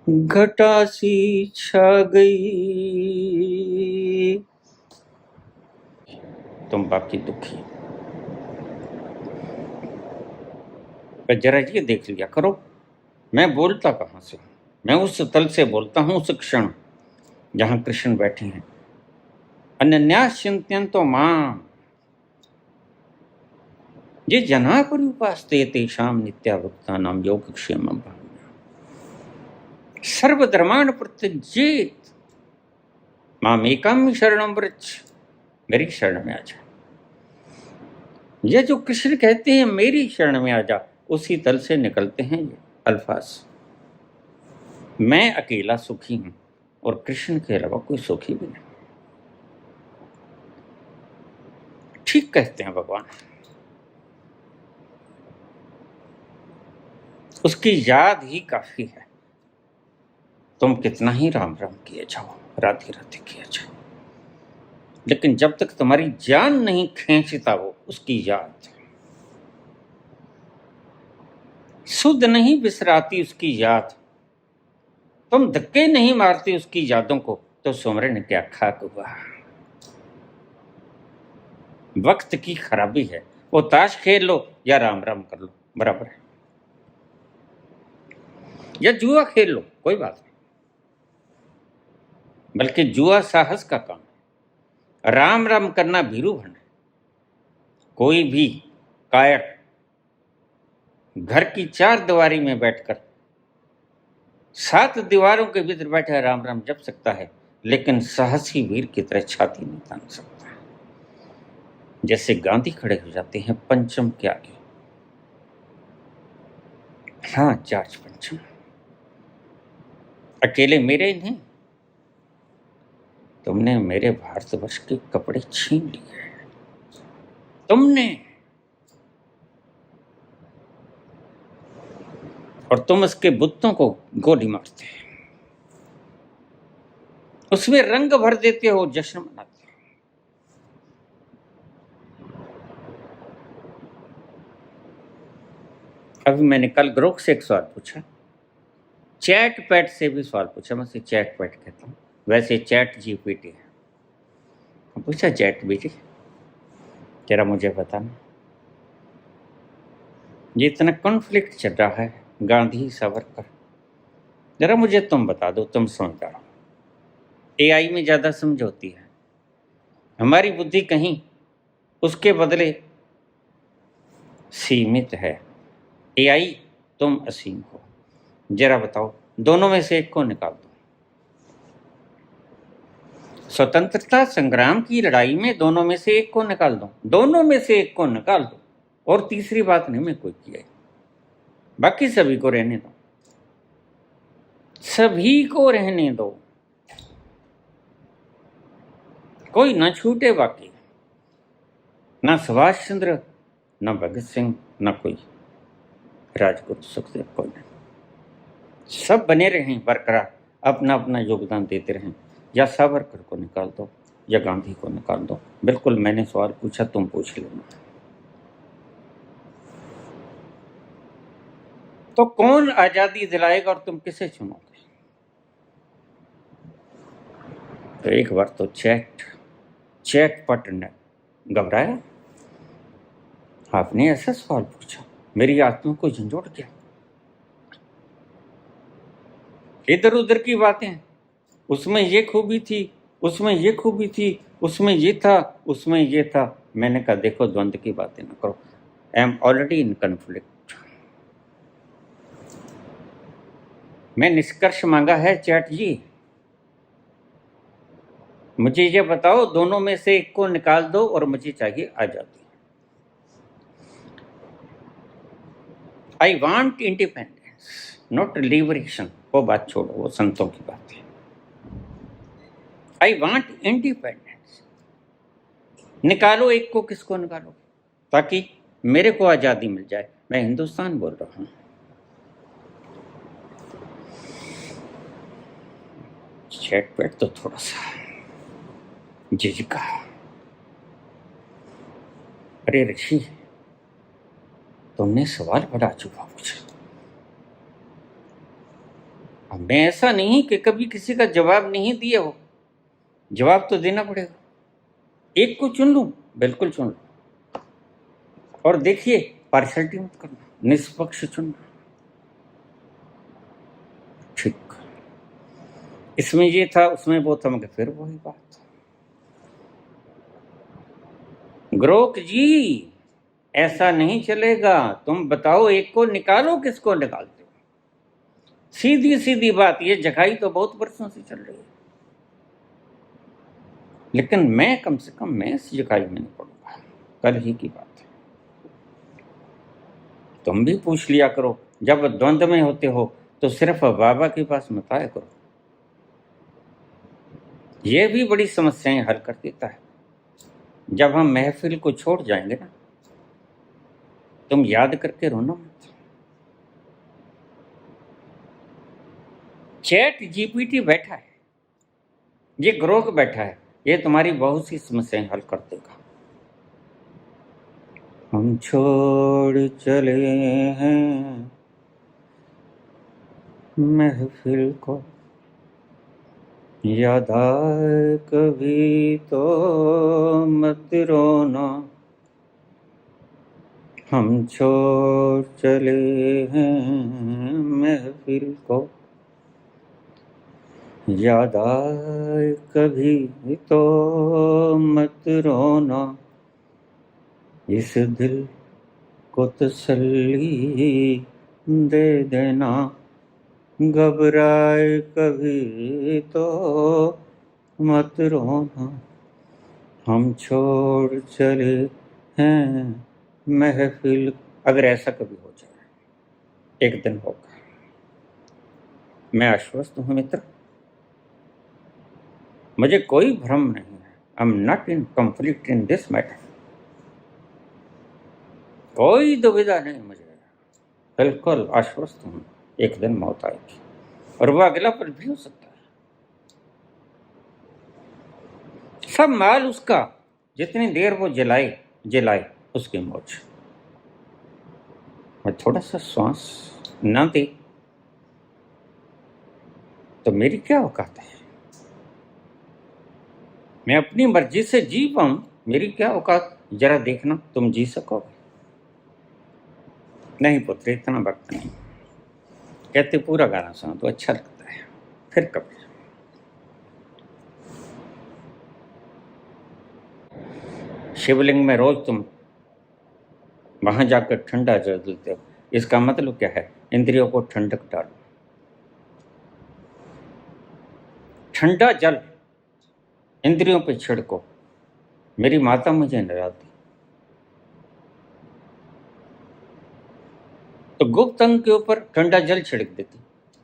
घटा सी छा गई। तुम बाकी दुखी, जरा ये देख लिया करो, मैं बोलता कहाँ से? मैं उस तल से बोलता हूँ, उस क्षण जहां कृष्ण बैठे हैं। अनन्यास चिंत्यन्तो मां ये जना पर्युपास्ते तेषां नित्याभुक्तानां योगक्षेमं भावना। सर्वधर्मान् परित्यज्येत मामेकं शरणं व्रज, मेरी शरण में आ जा। ये जो कृष्ण कहते हैं मेरी शरण में आ जा, उसी तल से निकलते हैं ये अल्फाज। मैं अकेला सुखी हूं और कृष्ण के अलावा कोई सुखी भी नहीं। ठीक कहते हैं भगवान। उसकी याद ही काफी है। तुम कितना ही राम राम किए जाओ, राधे राधे किए जाओ, लेकिन जब तक तुम्हारी जान नहीं खींचता वो उसकी याद, सुध नहीं बिसराती उसकी याद, तुम धक्के नहीं मारती उसकी यादों को, तो सुमरन क्या खाक हुआ। वक्त की खराबी है। वो ताश खेल लो या राम राम कर लो, बराबर है। या जुआ खेल लो, कोई बात नहीं, बल्कि जुआ साहस का काम है, राम राम करना भीरू भरना। कोई भी कायक घर की 4 दीवारी में बैठकर 7 दीवारों के भीतर बैठा राम राम जप सकता है, लेकिन साहसी वीर की तरह छाती नहीं तान सकता। जैसे गांधी खड़े हो जाते हैं पंचम के आगे। हाँ, जॉर्ज पंचम अकेले मेरे नहीं, तुमने मेरे भारतवर्ष के कपड़े छीन लिए, तुमने, और तुम उसके बुतों को गोली मारते हैं, उसमें रंग भर देते हो, जश्न मनाते हो। अभी मैंने कल ग्रोक से एक सवाल पूछा, चैट पैट से भी सवाल पूछा, मैं उसे चैट पैट कहता हूँ, वैसे चैट जीपीटी है। पूछा, जेठ बेटी तेरा मुझे बताना, ये इतना कॉन्फ्लिक्ट चल रहा है गांधी सावरकर, जरा मुझे तुम बता दो, तुम समझदार हो, एआई में ज़्यादा समझ होती है, हमारी बुद्धि कहीं उसके बदले सीमित है, एआई तुम असीम हो, जरा बताओ दोनों में से एक को निकाल दो। स्वतंत्रता संग्राम की लड़ाई में दोनों में से एक को निकाल दो, दोनों में से एक को निकाल दो, और तीसरी बात नहीं मैं कोई किया, बाकी सभी को रहने दो, सभी को रहने दो, कोई ना छूटे बाकी, ना सुभाष चंद्र, ना भगत सिंह, ना कोई राजगुरु सुखदेव, कोई नहीं, सब बने रहें बरकरार, अपना अपना योगदान देते रहें। या सावरकर को निकाल दो या गांधी को निकाल दो। बिल्कुल मैंने सवाल पूछा, तुम पूछ लेना। तो कौन आजादी दिलाएगा और तुम किसे चुनोगे? तो एक बार तो चैटपट ने घबराया, आपने ऐसा सवाल पूछा, मेरी आत्मा को झंझोड़ गया। इधर उधर की बातें, उसमें ये खूबी थी, उसमें ये खूबी थी, उसमें ये था, उसमें ये था। मैंने कहा देखो द्वंद्व की बातें ना करो, I am already in conflict. मैं निष्कर्ष मांगा है चैट जी, मुझे ये बताओ दोनों में से एक को निकाल दो और मुझे चाहिए आजादी। I want independence not liberation, वो बात छोड़ो, वो संतों की बात है। आई वांट इंडिपेंडेंस, निकालो एक को, किसको निकालो ताकि मेरे को आजादी मिल जाए। मैं हिंदुस्तान बोल रहा हूं। चैट पेट तो थोड़ा सा झिझका, अरे ऋषि तुमने सवाल बड़ा अचूबा पूछा। मैं ऐसा नहीं कि कभी किसी का जवाब नहीं दिया हो, जवाब तो देना पड़ेगा। एक को चुन लूं, बिल्कुल चुन लो, और देखिए पार्शलिटी मत करना, निष्पक्ष चुनना। ठीक, इसमें ये था, उसमें वो था, मगर फिर वही बात। ग्रोक जी ऐसा नहीं चलेगा, तुम बताओ एक को निकालो, किसको निकालते हो? सीधी सीधी बात, ये जगाई तो बहुत वर्षों से चल रही है, लेकिन मैं कम से कम मैं इस जगाई में नहीं पड़ूंगा। कल ही की बात है, तुम भी पूछ लिया करो, जब द्वंद्व में होते हो तो सिर्फ बाबा के पास मत आया करो, ये भी बड़ी समस्याएं हल कर देता है। जब हम महफिल को छोड़ जाएंगे ना, तुम याद करके रोना मत। चैट जीपीटी बैठा है, ये ग्रोक बैठा है, ये तुम्हारी बहुत सी समस्याएं हल कर देगा। हम छोड़ चले हैं महफिल को, याद आए कभी तो मत रोना, हम छोड़ चले हैं महफिल को, याद आए कभी तो मत रोना, इस दिल को तसल्ली दे देना, घबराए कभी तो मत रोना, हम छोड़ चले हैं महफिल। अगर ऐसा कभी हो जाए, एक दिन होगा, मैं आश्वस्त हूं मित्र, मुझे कोई भ्रम नहीं है। I am not in conflict in this matter, कोई दुविधा नहीं मुझे, बिल्कुल आश्वस्त हूं, एक दिन मौत आएगी और वह अगला पल भी हो सकता है। सब माल उसका, जितनी देर वो जलाए उसकी मौज। मैं थोड़ा सा श्वास न दे तो मेरी क्या औकात है? मैं अपनी मर्जी से जी पाऊं, मेरी क्या औकात, जरा देखना तुम जी सकोगे? नहीं पुत्र, इतना वक्त नहीं। कहते पूरा गाना सुनो तो अच्छा लगता है, फिर कभी। शिवलिंग में रोज तुम वहां जाकर ठंडा जल देते हो, इसका मतलब क्या है? इंद्रियों को ठंडक डालो। ठंडा जल इंद्रियों पे छिड़को। मेरी माता मुझे डराती तो गुप्त अंग के ऊपर ठंडा जल छिड़क देती।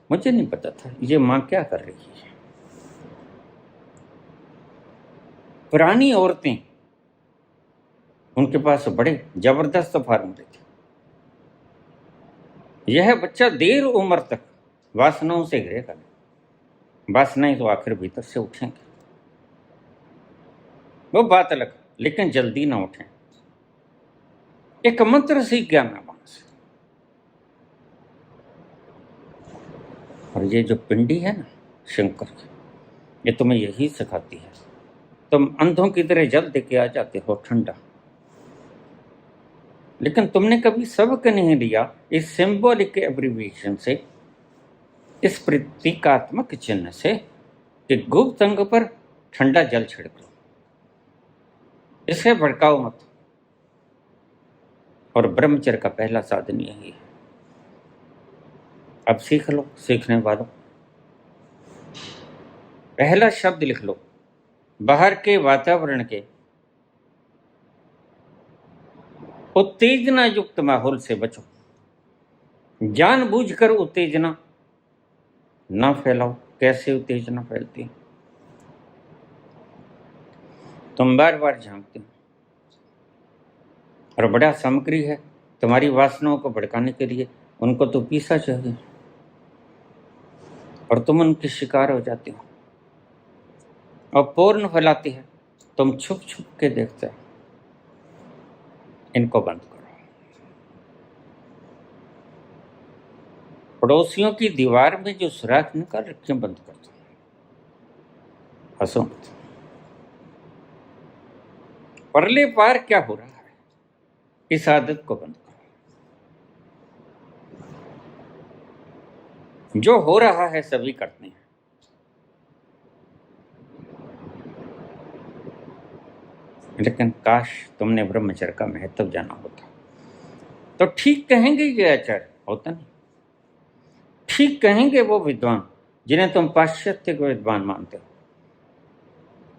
मुझे नहीं पता था ये माँ क्या कर रही है। पुरानी औरतें, उनके पास बड़े जबरदस्त फार्मूले थे। यह बच्चा देर उम्र तक वासनाओं से घिरेगा, वासनाएं तो आखिर भीतर से उठेंगे, वो बात अलग, लेकिन जल्दी ना उठें। एक मंत्र सीख गया मैं वहां से। और ये जो पिंडी है ना शंकर की, ये तुम्हें यही सिखाती है। तुम अंधों की तरह जल दे के आ जाते हो ठंडा, लेकिन तुमने कभी सबक नहीं लिया इस सिंबॉलिक एब्रीविएशन से, इस प्रतीकात्मक चिन्ह से कि गुप्त अंग पर ठंडा जल छिड़क लो। इसे भड़काओ मत। और ब्रह्मचर्य का पहला साधन यही है। अब सीख लो सीखने वालों। पहला शब्द लिख लो। बाहर के वातावरण के उत्तेजना युक्त माहौल से बचो। जानबूझकर उत्तेजना ना फैलाओ। कैसे उत्तेजना फैलती है? तुम बार बार झांकते हो और बड़ा सामग्री है तुम्हारी वासनाओं को भड़काने के लिए, उनको तो पीसा चाहिए और तुम उनके शिकार हो जाते हो और पूर्ण फैलाती है। तुम छुप छुप के देखते हो। इनको बंद करो। पड़ोसियों की दीवार में जो सुराख निकाल रखे बंद कर दो। हंसो मत। परले पार क्या हो रहा है, इस आदत को बंद करो। जो हो रहा है सभी करते हैं, लेकिन काश तुमने ब्रह्मचर्य का महत्व जाना होता। तो ठीक कहेंगे ये आचार्य, होता नहीं। ठीक कहेंगे वो विद्वान जिन्हें तुम पाश्चात्य को विद्वान मानते हो।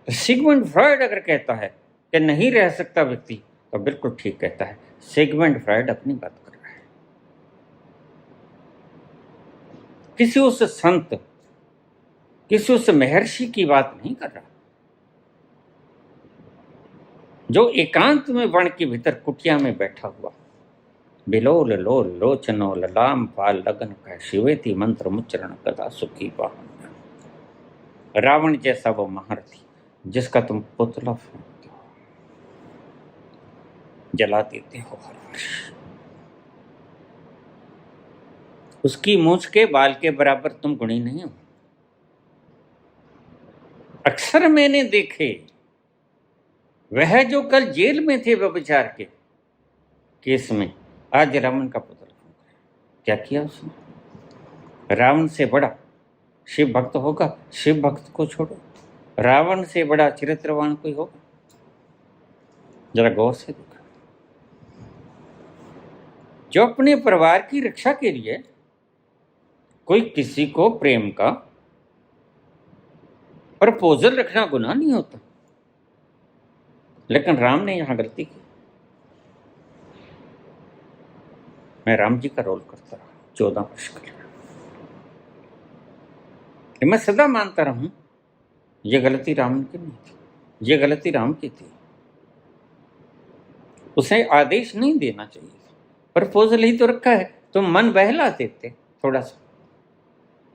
तो सिगमंड फ्रॉयड अगर कहता है कि नहीं रह सकता व्यक्ति, तो बिल्कुल ठीक कहता है। सिगमंड फ्रॉयड अपनी बात कर रहा है, किसी उस संत, किसी उस महर्षि की बात नहीं कर रहा जो एकांत में वन के भीतर कुटिया में बैठा हुआ बिलोल लोल लोचनो ललाम पाल लगन का शिवेती मंत्र मुच्चरण कदा सुखी पाहन। रावण जैसा वो महारथी जिसका तुम पुतला फेंकते हो, जला देते हो हर वर्ष। उसकी मूंछ के बाल के बराबर तुम गुणी नहीं हो। अक्सर मैंने देखे वह जो कल जेल में थे व्यभिचार के केस में, आज रावण का पुतला फूंक रहे। क्या किया उसने? रावण से बड़ा शिव भक्त होगा? शिव भक्त को छोड़ो, रावण से बड़ा चरित्रवान कोई होगा? जरा गौर से देखा। जो अपने परिवार की रक्षा के लिए कोई किसी को प्रेम का प्रपोजल रखना गुनाह नहीं होता, लेकिन राम ने यहां गलती की। मैं राम जी का रोल करता रहा 14 वर्ष के लिए। मैं सदा मानता रहा हूं ये गलती राम की नहीं थी, ये गलती राम की थी। उसे आदेश नहीं देना चाहिए। प्रपोजल ही तो रखा है, तुम मन बहला देते थोड़ा सा,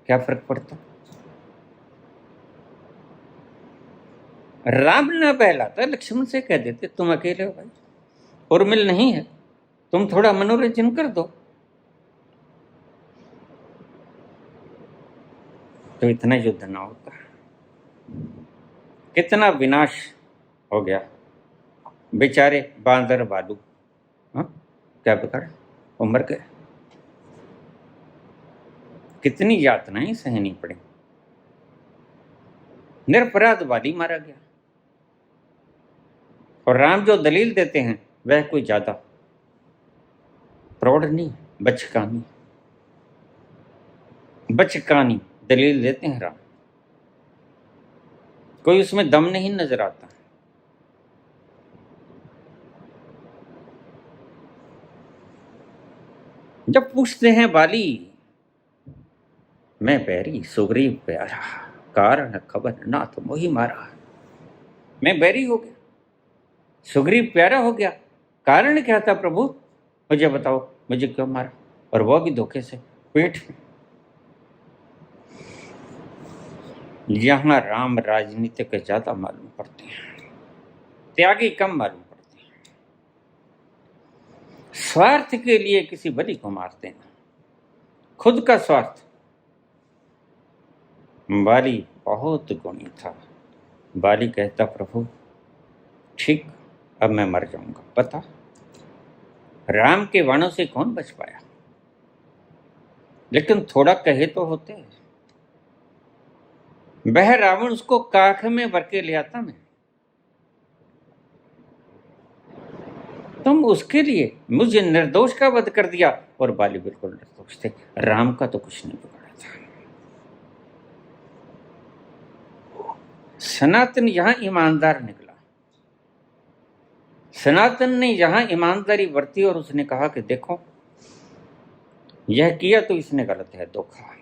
क्या फर्क पड़ता? राम ना बहलाता, लक्ष्मण से कह देते तुम अकेले हो भाई, उर्मिल नहीं है, तुम थोड़ा मनोरंजन कर दो, तो इतना युद्ध ना होता। कितना विनाश हो गया, बेचारे बांदर भालू, हाँ क्या बिगड़ा, उम्र के कितनी यातनाएं सहनी पड़ी। निरपराध वाली मारा गया, और राम जो दलील देते हैं वह कोई ज्यादा प्रौढ़ नहीं, बचकानी दलील देते हैं राम, कोई उसमें दम नहीं नजर आता। जब पूछते हैं बाली, मैं बैरी सुग्रीव प्यारा, कारण खबर ना तो मोही मारा। मैं बैरी हो गया, सुग्रीव प्यारा हो गया, कारण क्या था प्रभु, मुझे बताओ, मुझे क्यों मारा, और वो भी धोखे से, पेट में। यहां राम राजनीतिक ज्यादा मालूम पड़ते हैं, त्यागी कम मालूम पड़ते हैं। स्वार्थ के लिए किसी बलि को मारते हैं, खुद का स्वार्थ। बाली बहुत गुणी था। बाली कहता प्रभु ठीक, अब मैं मर जाऊंगा। पता राम के वाणों से कौन बच पाया, लेकिन थोड़ा कहे तो होते। वह रावण उसको काख में भर के ले आता मैं, तुम उसके लिए मुझे निर्दोष का वध कर दिया, और बाली बिल्कुल निर्दोष थे, राम का तो कुछ नहीं बिगड़ा था। सनातन यहां ईमानदार निकला, सनातन ने यहां ईमानदारी बरती, और उसने कहा कि देखो यह किया तो इसने गलत है, धोखा।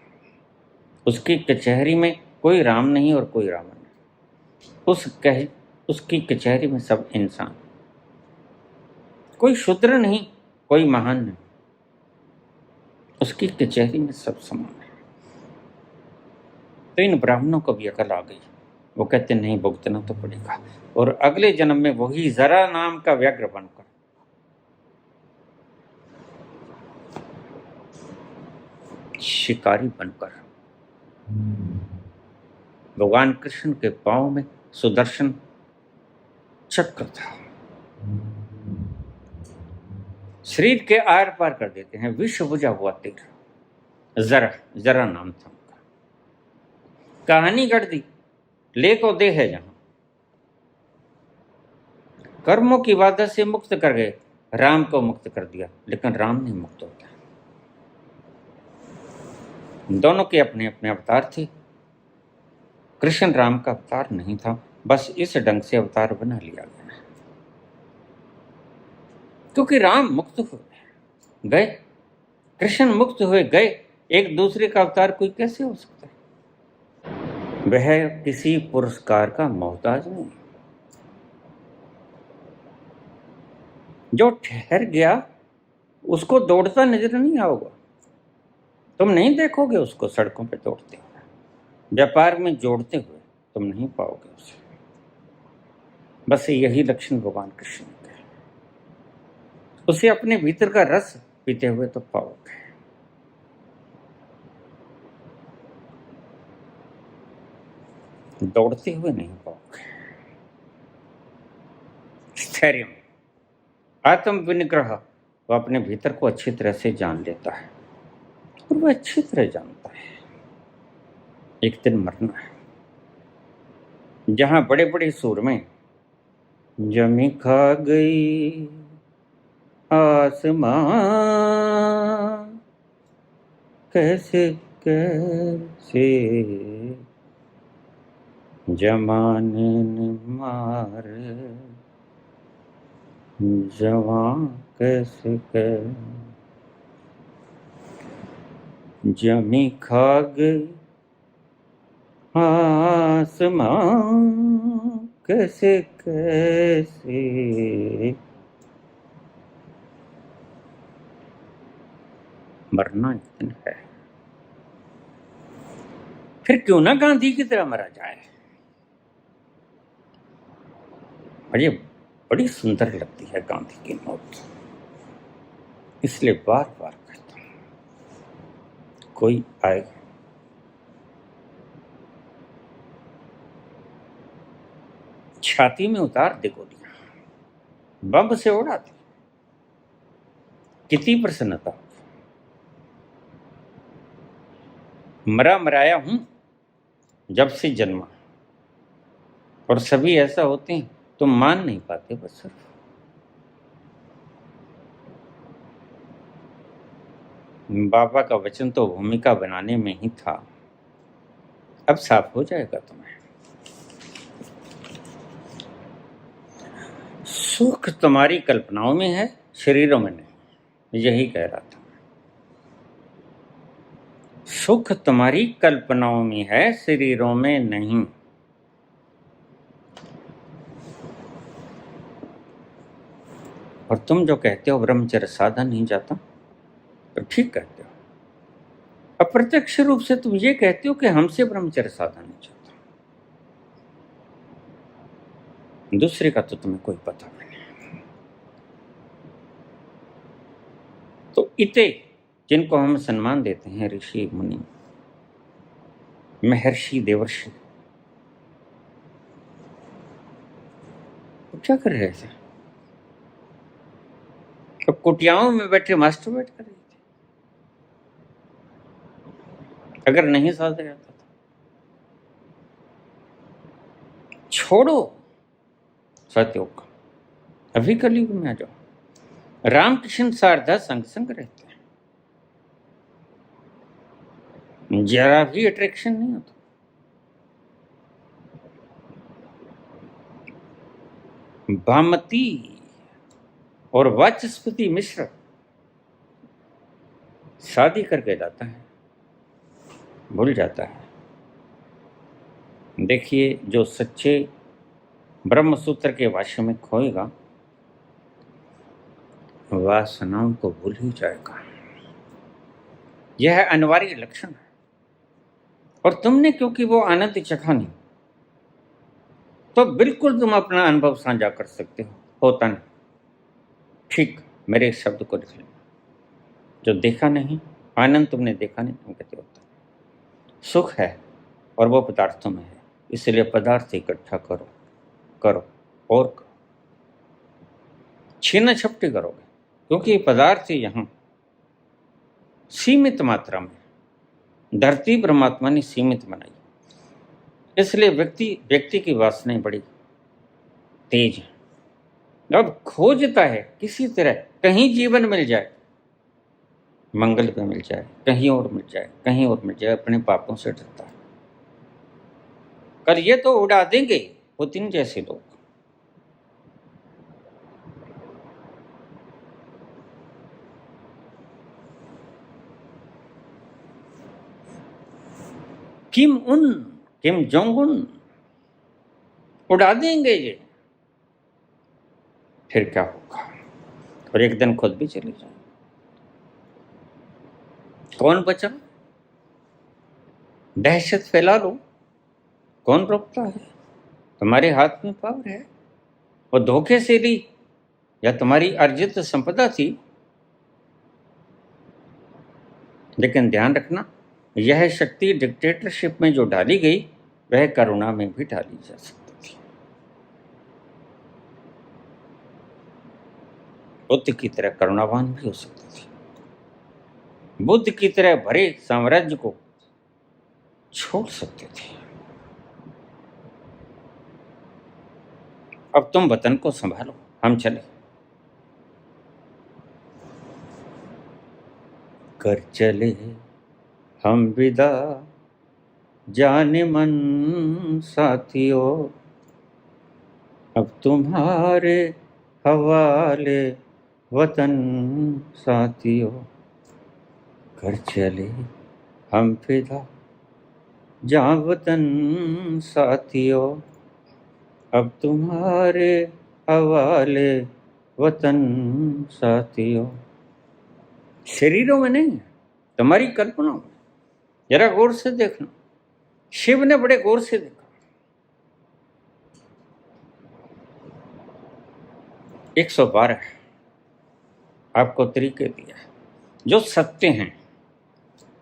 उसकी कचहरी में कोई राम नहीं और कोई रावण नहीं, उसकी कचहरी में सब इंसान, कोई शूद्र नहीं, कोई महान नहीं, उसकी कचहरी में सब समान है। तो इन ब्राह्मणों को भी अकल आ गई, वो कहते नहीं भुगतना तो पड़ेगा, और अगले जन्म में वही जरा नाम का व्याघ्र बनकर शिकारी बनकर भगवान कृष्ण के पांव में सुदर्शन चक्र था, शरीर के आर पार कर देते हैं, विष बुझा हुआ तीर, जरा नाम था उनका। कहानी गढ़ दी, ले को दे है जहां, कर्मों की बाधा से मुक्त कर गए, राम को मुक्त कर दिया, लेकिन राम नहीं मुक्त होता। दोनों के अपने अपने अवतार थे, कृष्ण राम का अवतार नहीं था, बस इस ढंग से अवतार बना लिया गया, क्योंकि राम मुक्त हुए गए, कृष्ण मुक्त हुए गए, एक दूसरे का अवतार कोई कैसे हो सकता है। वह किसी पुरस्कार का मोहताज नहीं, जो ठहर गया उसको दौड़ता नजर नहीं आओगा, तुम नहीं देखोगे उसको सड़कों पे दौड़ते हुए, व्यापार में जोड़ते हुए, तुम नहीं पाओगे उसे। बस यही लक्षण भगवान कृष्ण का है, उसे अपने भीतर का रस पीते हुए तो पाओगे। दौड़ते हुए नहीं पाओगे। स्थैर्य, आत्म विनिग्रह, वो अपने भीतर को अच्छी तरह से जान लेता है, और वह अच्छी तरह जानता है एक दिन मरना है। जहां बड़े बड़े सूर में जमी खा गई आसमां, कैसे कैसे जमाने ने मार जवां, कैसे कैसे जमी खा गई आसमां, कैसे कैसे मरना एक दिन है, फिर क्यों ना गांधी की तरह मरा जाए। मुझे बड़ी सुंदर लगती है गांधी की मौत, इसलिए बार बार कहता हूं, कोई आए छाती में उतार दे गोलियां, बम से उड़ा दे, कितनी प्रसन्नता। मरा मराया हूं जब से जन्मा, और सभी ऐसा होते हैं, तुम मान नहीं पाते। बस सिर्फ बाबा का वचन तो भूमिका बनाने में ही था, अब साफ हो जाएगा तुम्हें। सुख तुम्हारी कल्पनाओं में है, शरीरों में नहीं, यही कह रहा था। सुख तुम्हारी कल्पनाओं में है, शरीरों में नहीं। और तुम जो कहते हो ब्रह्मचर्य साधा नहीं जाता, तो ठीक कहते हो। अप्रत्यक्ष रूप से तुम ये कहते हो कि हमसे ब्रह्मचर्य साधा नहीं जाता। दूसरे का तो तुम्हें कोई पता नहीं। तो इते जिनको हम सम्मान देते हैं, ऋषि मुनि, महर्षि, देवर्षि, तो क्या कर रहे थे? तो कुटियाओं में बैठे मास्टरबेट कर रहे थे। अगर नहीं साधा जाता था, छोड़ो सत्योग, अभी कलयुग में आ जाओ। रामकृष्ण शारदा संग संग रहते हैं, जरा भी अट्रैक्शन नहीं होता। भामती और वाचस्पति मिश्र शादी करके जाता है, भूल जाता है। देखिए, जो सच्चे ब्रह्म सूत्र के भाष्य में खोएगा, वासनाओं को भूल ही जाएगा। यह अनिवार्य लक्षण है। और तुमने क्योंकि वो आनंद चखा नहीं, तो बिल्कुल तुम अपना अनुभव साझा कर सकते हो। होता नहीं, ठीक मेरे इस शब्द को लिख लो। जो देखा नहीं, आनंद तुमने देखा नहीं, तुम कहते होता। सुख है और वो पदार्थों में है, इसलिए पदार्थ इकट्ठा करो करो और करो। छीना झपटी करोगे, क्योंकि पदार्थ यहाँ सीमित मात्रा में, धरती परमात्मा ने सीमित बनाई, इसलिए व्यक्ति की वासनाएं बड़ी तेज है। अब खोजता है किसी तरह कहीं जीवन मिल जाए, मंगल पे मिल जाए, कहीं और मिल जाए, कहीं और मिल जाए, अपने पापों से डरता है। कल ये तो उड़ा देंगे पुतिन जैसे लोग। किम जोंग उन उड़ा देंगे ये, फिर क्या होगा? और एक दिन खुद भी चले जाए, कौन बचा? दहशत फैला लो, कौन रोकता है? तुम्हारे हाथ में पावर है। वो धोखे से ली या तुम्हारी अर्जित संपदा थी, लेकिन ध्यान रखना, यह शक्ति डिक्टेटरशिप में जो डाली गई, वह करुणा में भी डाली जा सकती थी। बुद्ध की तरह करुणावान भी हो सकती थी। बुद्ध की तरह भरे साम्राज्य को छोड़ सकते थे। अब तुम वतन को संभालो, हम चले। कर चले हम विदा जाने मन साथियों, अब तुम्हारे हवाले वतन साथियों। कर चले हम फिदा जहाँ वतन साथियों, अब तुम्हारे हवाले वतन साथियों। शरीरों में नहीं, तुम्हारी कल्पनाओं में। जरा गौर से देखना, शिव ने बड़े गौर से देखा। 112 आपको तरीके दिया है जो सत्य हैं,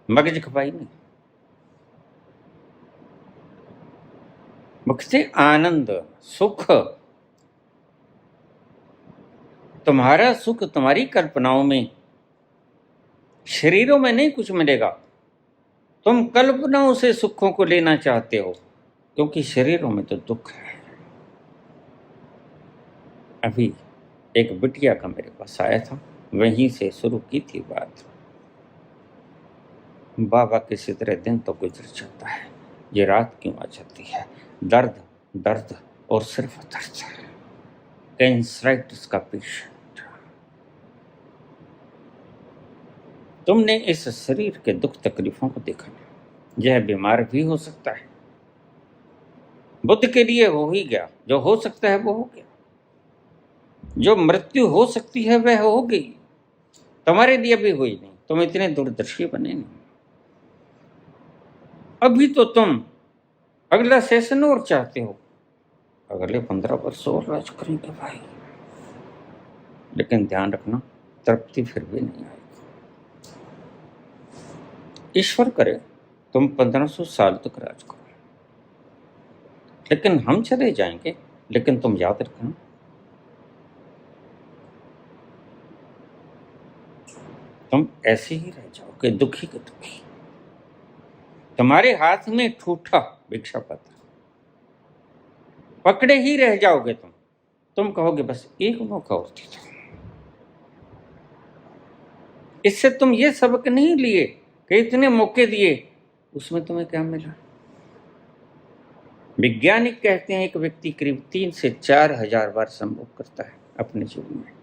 मगज खपाई नहीं। मुक्ति, आनंद, सुख, तुम्हारा सुख तुम्हारी कल्पनाओं में, शरीरों में नहीं कुछ मिलेगा। तुम कल्पनाओं से सुखों को लेना चाहते हो, क्योंकि शरीरों में तो दुख है। अभी एक बिटिया का मेरे पास आया था, वहीं से शुरू की थी बात। बाबा किसी तरह दिन तो गुजर जाता है, ये रात क्यों आ जाती है? दर्द दर्द और सिर्फ दर्द। कैंसराइटिस का पेशेंट। तुमने इस शरीर के दुख तकलीफों को देखा, यह बीमार भी हो सकता है। बुद्ध के लिए हो ही गया, जो हो सकता है वो हो गया। जो मृत्यु हो सकती है वह हो गई, तुम्हारे लिए भी हुई नहीं। तुम इतने दूरदर्शी बने नहीं। अभी तो तुम अगला सेशन और चाहते हो, अगले 15 वर्ष और राज करेंगे भाई। लेकिन ध्यान रखना, तृप्ति फिर भी नहीं आएगी। ईश्वर करे तुम 1500 साल तक राज करो, लेकिन हम चले जाएंगे। लेकिन तुम याद रखना, तुम ऐसे ही रह जाओगे, दुखी के दुखी। तुम्हारे हाथ में ठूठा भिक्षा पत्र, पकड़े ही रह जाओगे तुम कहोगे बस एक मौका और दे दो। इससे तुम ये सबक नहीं लिए कि इतने मौके दिए, उसमें तुम्हें क्या मिला? वैज्ञानिक कहते हैं एक व्यक्ति करीब 3 से 4 हजार बार संभोग करता है अपने जीवन में,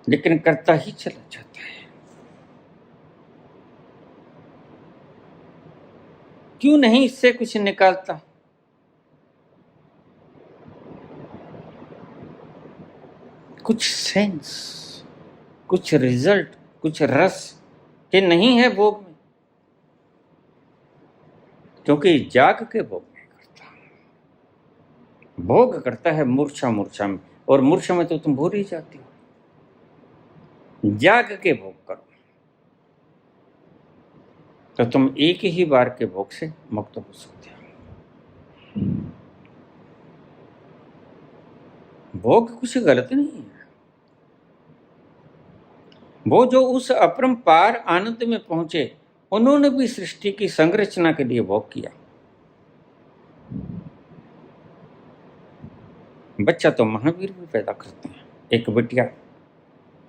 लेकिन करता ही चला जाता है। क्यों नहीं इससे कुछ निकालता? कुछ सेंस, कुछ रिजल्ट, कुछ रस के नहीं है भोग में, क्योंकि जाग के भोग नहीं करता। भोग करता है मूर्छा मूर्छा में, और मूर्छा में तो तुम भूल ही जाती हो। जाग के भोग करो तो तुम एक ही बार के भोग से मुक्त हो सकते हो। भोग कुछ गलत नहीं है। वो जो उस अपरंपार आनंद में पहुंचे, उन्होंने भी सृष्टि की संरचना के लिए भोग किया। बच्चा तो महावीर भी पैदा करते हैं, एक बिटिया।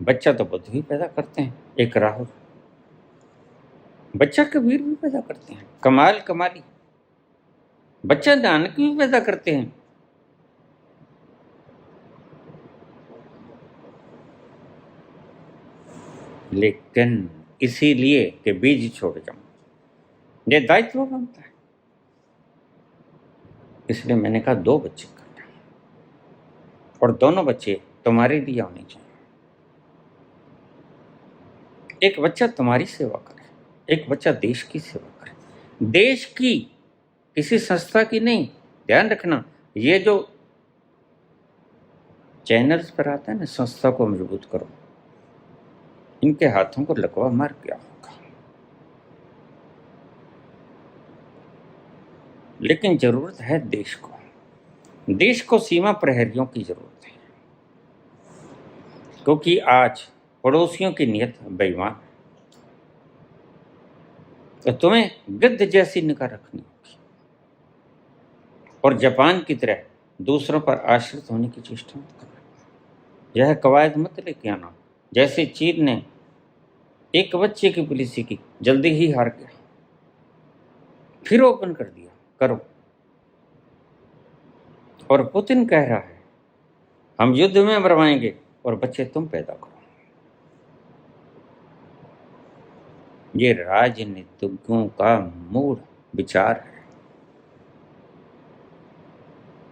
बच्चा तो बुद्ध भी पैदा करते हैं, एक राहुल। बच्चा कबीर भी पैदा करते हैं, कमाल कमाली। बच्चा नानक भी पैदा करते हैं। लेकिन इसीलिए कि बीज छोड़ जाऊं, ये दायित्व बनता है। इसलिए मैंने कहा 2 बच्चे करना, और दोनों बच्चे तुम्हारे लिए होने चाहिए। एक बच्चा तुम्हारी सेवा करे, एक बच्चा देश की सेवा करे। देश की, किसी संस्था की नहीं। ध्यान रखना, ये जो चैनल्स पर आता है ना, संस्था को मजबूत करो, इनके हाथों को लकवा मार गया होगा। लेकिन जरूरत है देश को। देश को सीमा प्रहरियों की जरूरत है, क्योंकि आज पड़ोसियों की नीयत बेईमान है। तो तुम्हें गिद्ध जैसी निगाह रखनी होगी, और जापान की तरह दूसरों पर आश्रित होने की चेष्टा मत करना। यह कवायद मत लेके आना जैसे चीन ने एक बच्चे की पॉलिसी की, जल्दी ही हार गया, फिर ओपन कर दिया, करो। और पुतिन कह रहा है हम युद्ध में मरवाएंगे, और बच्चे तुम पैदा करो। ये राजनीतिज्ञों का मूल विचार है।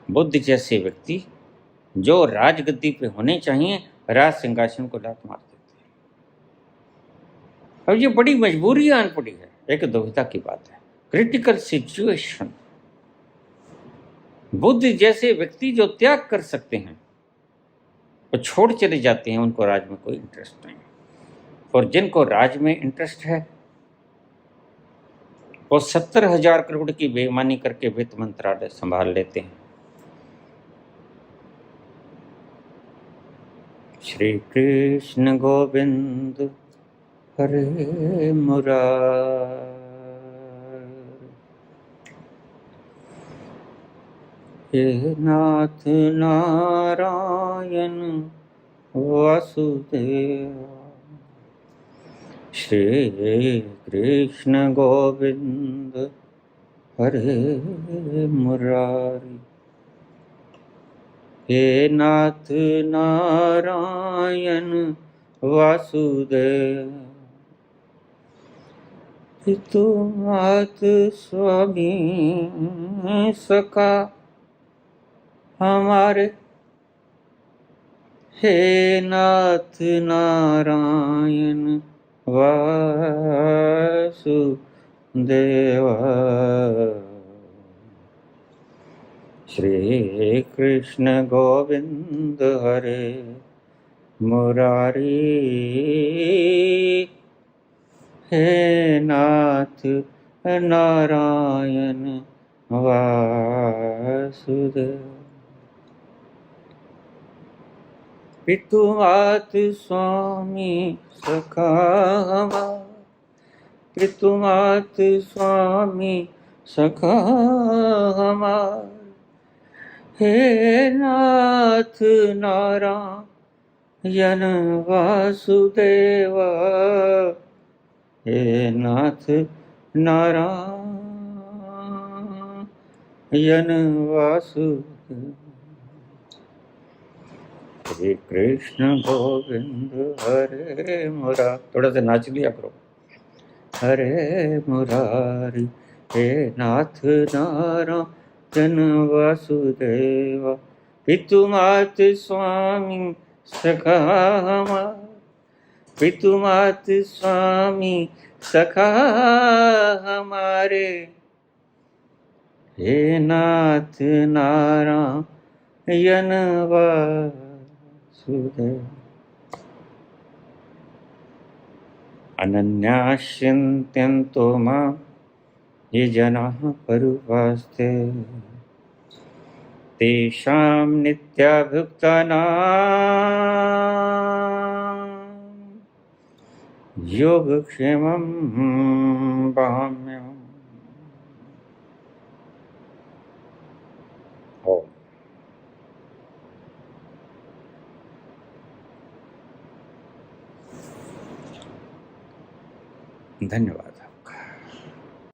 बुद्ध जैसे व्यक्ति जो राजगद्दी पे होने चाहिए, राज सिंहासन को लात मार देते हैं। अब ये बड़ी मजबूरी आन पड़ी है, एक दुविधा की बात है, क्रिटिकल सिचुएशन। बुद्ध जैसे व्यक्ति जो त्याग कर सकते हैं वो छोड़ चले जाते हैं, उनको राज में कोई इंटरेस्ट नहीं। और जिनको राज में इंटरेस्ट है वो 70,000 करोड़ की बेईमानी करके वित्त मंत्रालय संभाल लेते हैं। श्री कृष्ण गोविंद हरे मुरारी, हे नाथ नारायण वासुदेव, श्री कृष्ण गोविंद हरे मुरारी, हे नाथ नारायण वासुदेव, पितुमात स्वामी सखा हमारे, हे नाथ नारायण वासुदेव, श्री कृष्ण गोविंद हरे मुरारी, हे नाथ नारायण वासुदेव, पितुमात स्वामी सखा हमारे, पितुमात स्वामी सखा हमारे, हे नाथ नारायण वासुदेव, हे नाथ नारायण वासुदेव, श्री कृष्ण गोविंद हरे मुरारी, थोड़ा सा नाच लिया करो, हरे मुरारी, हे नाथ नारायण वासुदेव, पितुमात स्वामी सखा हमारे, पितुमात स्वामी सखा हमारे, हे नाथ नारायण वासुदेव, अनन्याश्चिन्तयन्तो मां ये जनाः पर्युपासते, तेषां नित्याभियुक्तानां योगक्षेमं वहाम्यहम्। ओम। धन्यवाद।